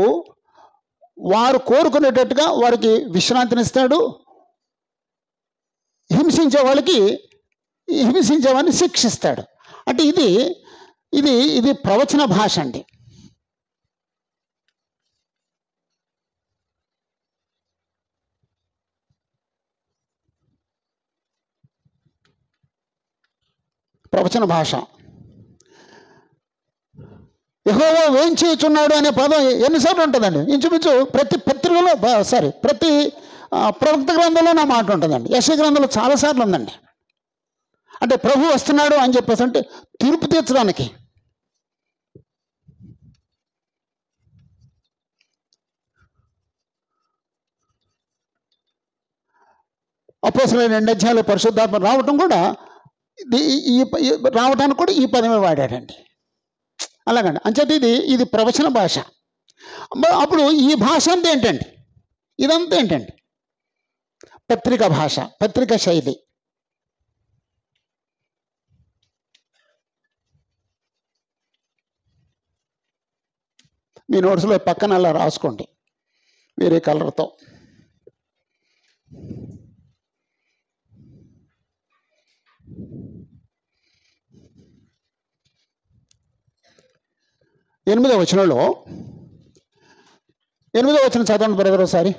వారు కోరుకునేటట్టుగా వారికి విశ్రాంతినిస్తాడు. హింసించే వాళ్ళకి హింసించేవాడిని శిక్షిస్తాడు. అంటే ఇది ఇది ఇది ప్రవచన భాష అండి. ప్రవచన భాష. యెహోవా వేంచేయుచున్నాడు అనే పదం ఎన్నిసార్లు ఉంటుందండి? ఇంచుమించు ప్రతి పత్రికలో ప్రతి ప్రవక్త గ్రంథంలో నా మాట ఉంటుందండి. యెషయా గ్రంథంలో చాలాసార్లు ఉందండి. అంటే ప్రభు వస్తున్నాడు అని చెప్పేసి అంటే తీర్పు తీర్చడానికి. అపోస్తలుల 2 అధ్యాయాలు పరిశుద్ధాత్మ రావటం కూడా రావటానికి కూడా ఈ పదమే వాడాడండి. అలాగండి. అంచేత ఇది ప్రవచన భాష. అప్పుడు ఈ భాష అంతా ఏంటండి? ఇదంతా ఏంటండి? పత్రిక భాష, పత్రిక శైలి. మీ నోట్స్లో పక్కన అలా రాసుకోండి వేరే కలర్తో. ఎనిమిదవ వచనంలో 8వ వచనం చదవండి బ్రదర్ ఒకసారి.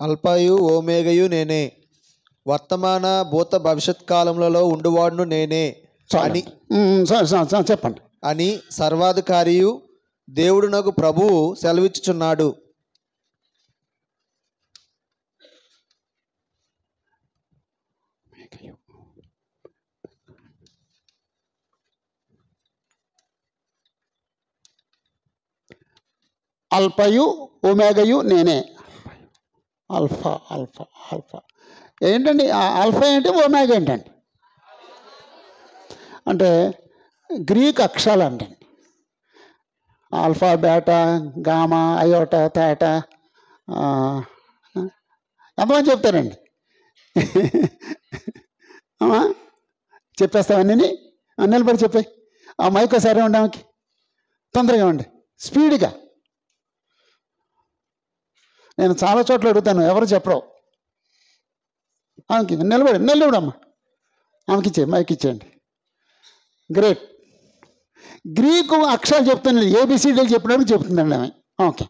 అల్ఫాయు ఓమేగయు నేనే, వర్తమాన భూత భవిష్యత్ కాలములలో ఉండువాడును నేనే అని చెప్పండి అని సర్వాధికారియు దేవుడు నాకు ప్రభువు సెలవిచ్చుచున్నాడు. అల్ఫయు ఒమేగయు నేనే. ఆల్ఫా ఆల్ఫా ఆల్ఫా ఏంటండి? ఆల్ఫా ఏంటి, ఒమేగా ఏంటండి? అంటే గ్రీక్ అక్షరాలు అండి. ఆల్ఫా, బేటా, గామా, అయోటా, తేటా ఎంతమంది చెప్తారండి? చెప్పేస్తావన్నీ నిలబడి చెప్పాయి. ఆ మైక్ ఒకసారి ఉండి ఆమెకి తొందరగా ఉండి స్పీడ్గా. నేను చాలా చోట్ల అడుగుతాను, ఎవరు చెప్పరు. ఆమెకి నిలబడమ్మా, ఆమెకి ఇచ్చే మైక్ ఇచ్చేయండి. గ్రేట్. గ్రీకు అక్షరాలు చెప్తుంది, ఏబిసిడీలు చెప్పినప్పుడు చెప్తుందండి ఆమె. ఓకే,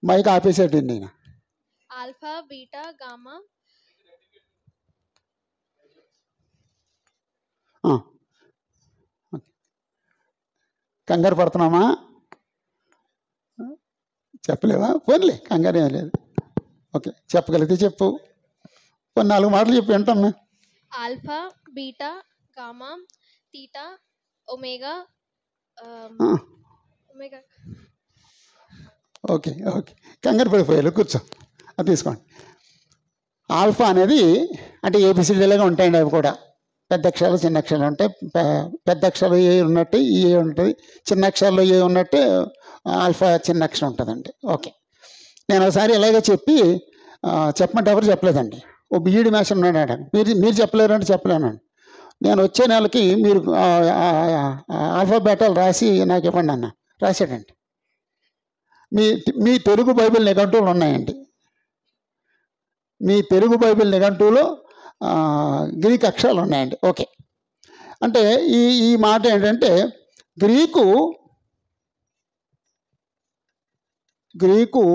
మైక్ ఆపేసేటండి నేను. Alpha, beta, gamma. కంగారు పడుతున్నామా? చెప్పలేవా? పోన్లే, కంగారు ఏం లేదు. ఓకే, చెప్పగలిగితే చెప్పు. కొన్ని 4 మాటలు చెప్పి వింటాం. Alpha, beta, gamma, theta, omega. Omega. Okay okay, కంగారు పడిపోయారు, కూర్చో. అది తీసుకోండి. ఆల్ఫా అనేది అంటే ఏబిసిడీలుగా ఉంటాయండి. అవి కూడా పెద్ద అక్షరాలు చిన్న అక్షరాలు ఉంటాయి. పెద్ద అక్షరాలు ఏ ఉన్నట్టు ఏ ఉంటుంది, చిన్న అక్షరాలు ఏ ఉన్నట్టు ఆల్ఫా చిన్న అక్షరం ఉంటుందండి. ఓకే, నేను ఒకసారి ఇలాగే చెప్పమంటే ఎవరు చెప్పలేదండి. ఓ బీఈడి మాస్టర్ ఉన్నాడు, మీరు చెప్పలేరంటే చెప్పలేనండి. నేను వచ్చే నెలకి మీరు ఆల్ఫాబెటాలు రాసి నాకు ఇవ్వండి అన్న. రాశాడండి. మీ తెలుగు బైబిల్ నిఘంటువులు ఉన్నాయండి. మీ తెలుగు బైబిల్ నిఘంటువులో గ్రీక్ అక్షరాలు ఉన్నాయండి. ఓకే, అంటే ఈ మాట ఏంటంటే గ్రీకు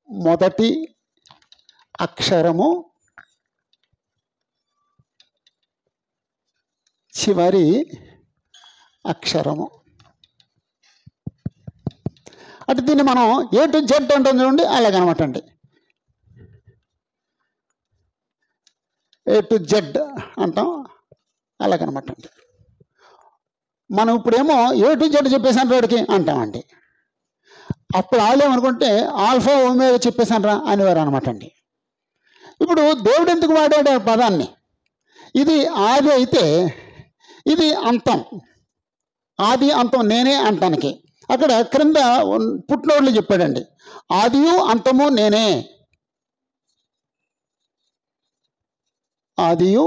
మొదటి అక్షరము చివరి అక్షరము. అంటే దీన్ని మనం ఏ టు జెడ్ అంటాం చూడండి, అలాగనమాట అండి. ఏ టు జెడ్ అంటాం, అలాగనమాట అండి. మనం ఇప్పుడేమో ఏ టు జెడ్ చెప్పేసాను వాడికి అంటామండి. అప్పుడు ఆలేమనుకుంటే ఆల్ఫా ఒమేగా చెప్పేసాను రా అనేవారు అనమాట అండి. ఇప్పుడు దేవుడు ఎందుకు వాడాడు ఆ పదాన్ని? ఇది ఆది అయితే ఇది అంతం, ఆది అంతం నేనే అంటానికి. అక్కడ క్రింద పుట్టినోళ్ళు చెప్పాడండి, ఆదియు అంతము నేనే, ఆదియు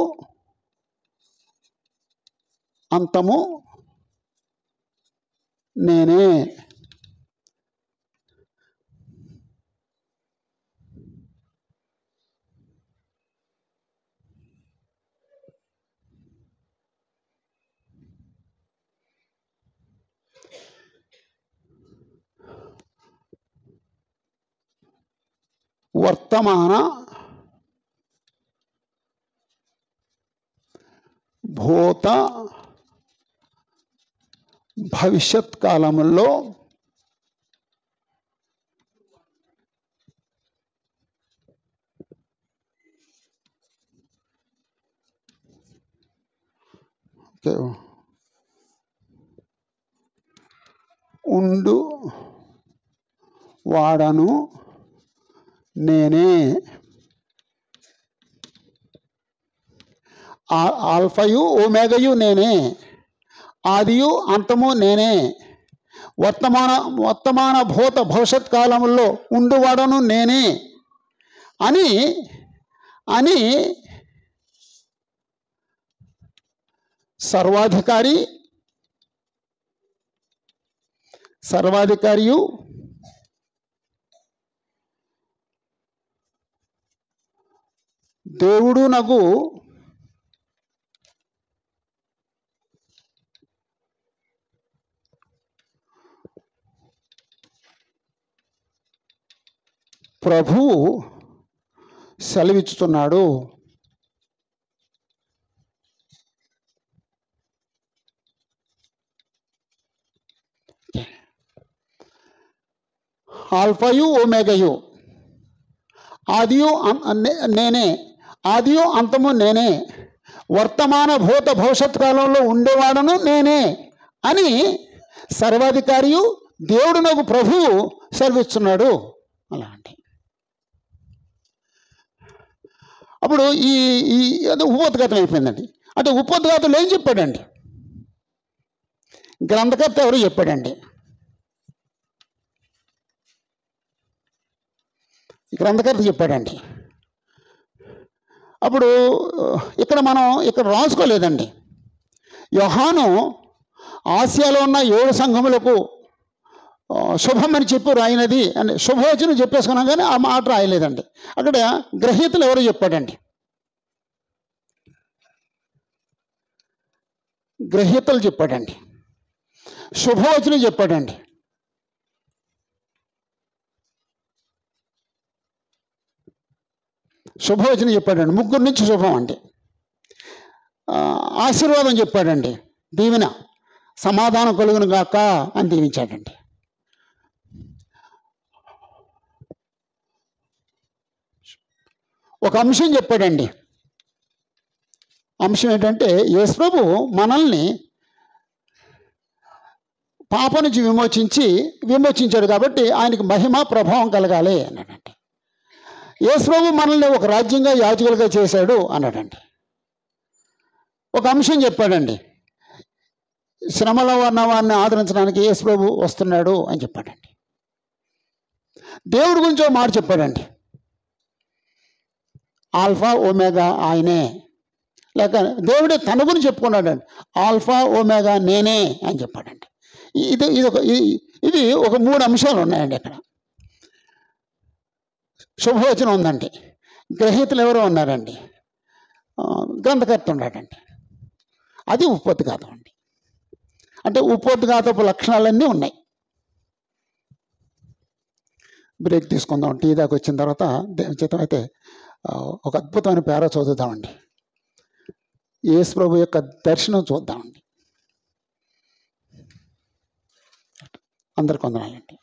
అంతము నేనే. వర్తమాన భూత భవిష్యత్ కాలముల్లో ఉండు వాడను నేనే. ఆల్ఫయు ఓమేగయు నేనే, ఆదియు అంతము నేనే, వర్తమాన భూత భవిష్యత్ కాలముల్లో ఉండువాడను నేనే అని అని సర్వాధికారియు దేవుడు నాకు ప్రభువు సెలవిచ్చుతున్నాడు. ఆల్ఫయు ఓమేగయు, ఆదియు నేనే, ఆదియు అంతము నేనే, వర్తమాన భూత భవిష్యత్ కాలంలో ఉండేవాడను నేనే అని సర్వాధికారియు దేవుడు నాకు ప్రభువు సెలవిస్తున్నాడు. అలా అంటే అప్పుడు ఈ ఉపోద్ఘాతం అయిపోయిందండి. అంటే ఉపోద్ఘాతంలో ఏం చెప్పాడండి? గ్రంథకర్త ఎవరు చెప్పాడండి? గ్రంథకర్త చెప్పాడండి. అప్పుడు ఇక్కడ రాసుకోలేదండి. యోహాను ఆసియాలో ఉన్న 7 సంఘములకు శుభం అని చెప్పి రాయినది అని శుభవచనం చెప్పేసుకున్నాం, కానీ ఆ మాట రాయలేదండి. అక్కడ గ్రహీతలు ఎవరో చెప్పాడండి. గ్రహీతలు చెప్పాడండి, శుభవచనం చెప్పాడండి. శుభవచనం చెప్పాడండి, ముగ్గురు నుంచి శుభం అండి. ఆశీర్వాదం చెప్పాడండి, దీవెన, సమాధానం కలుగును గాక అని దీవించాడండి. ఒక అంశం చెప్పాడండి. అంశం ఏంటంటే యేసుప్రభు మనల్ని పాప నుంచి విమోచించాడు కాబట్టి ఆయనకి మహిమ ప్రభావం కలగాలి అన్నాడండి. యేసుప్రభు మనల్ని ఒక రాజ్యంగా యాజకులుగా చేశాడు అన్నాడండి. ఒక అంశం చెప్పాడండి, శ్రమలో ఉన్న వారిని ఆదరించడానికి యేసుప్రభు వస్తున్నాడు అని చెప్పాడండి. దేవుడి గురించి ఒక మాట చెప్పాడండి, ఆల్ఫా ఒమేగా ఆయనే, లేక దేవుడే తన గురించి చెప్పుకున్నాడండి, ఆల్ఫా ఒమేగా నేనే అని చెప్పాడండి. ఇది ఒక 3 అంశాలు ఉన్నాయండి. ఇక్కడ శుభవచనం ఉందండి, గ్రహీతలు ఎవరో ఉన్నారండి, గ్రంథకర్త ఉన్నాడండి. అది ఉపోద్ఘాతం అండి. అంటే ఉపోద్ఘాతపు లక్షణాలన్నీ ఉన్నాయి. బ్రేక్ తీసుకుందాం. టీ దాకా వచ్చిన తర్వాత దేవుని చిత్తం అయితే ఒక అద్భుతమైన పేర చదువుదామండి. యేసు ప్రభు యొక్క దర్శనం చూద్దామండి. అందరికి వందనాలండి.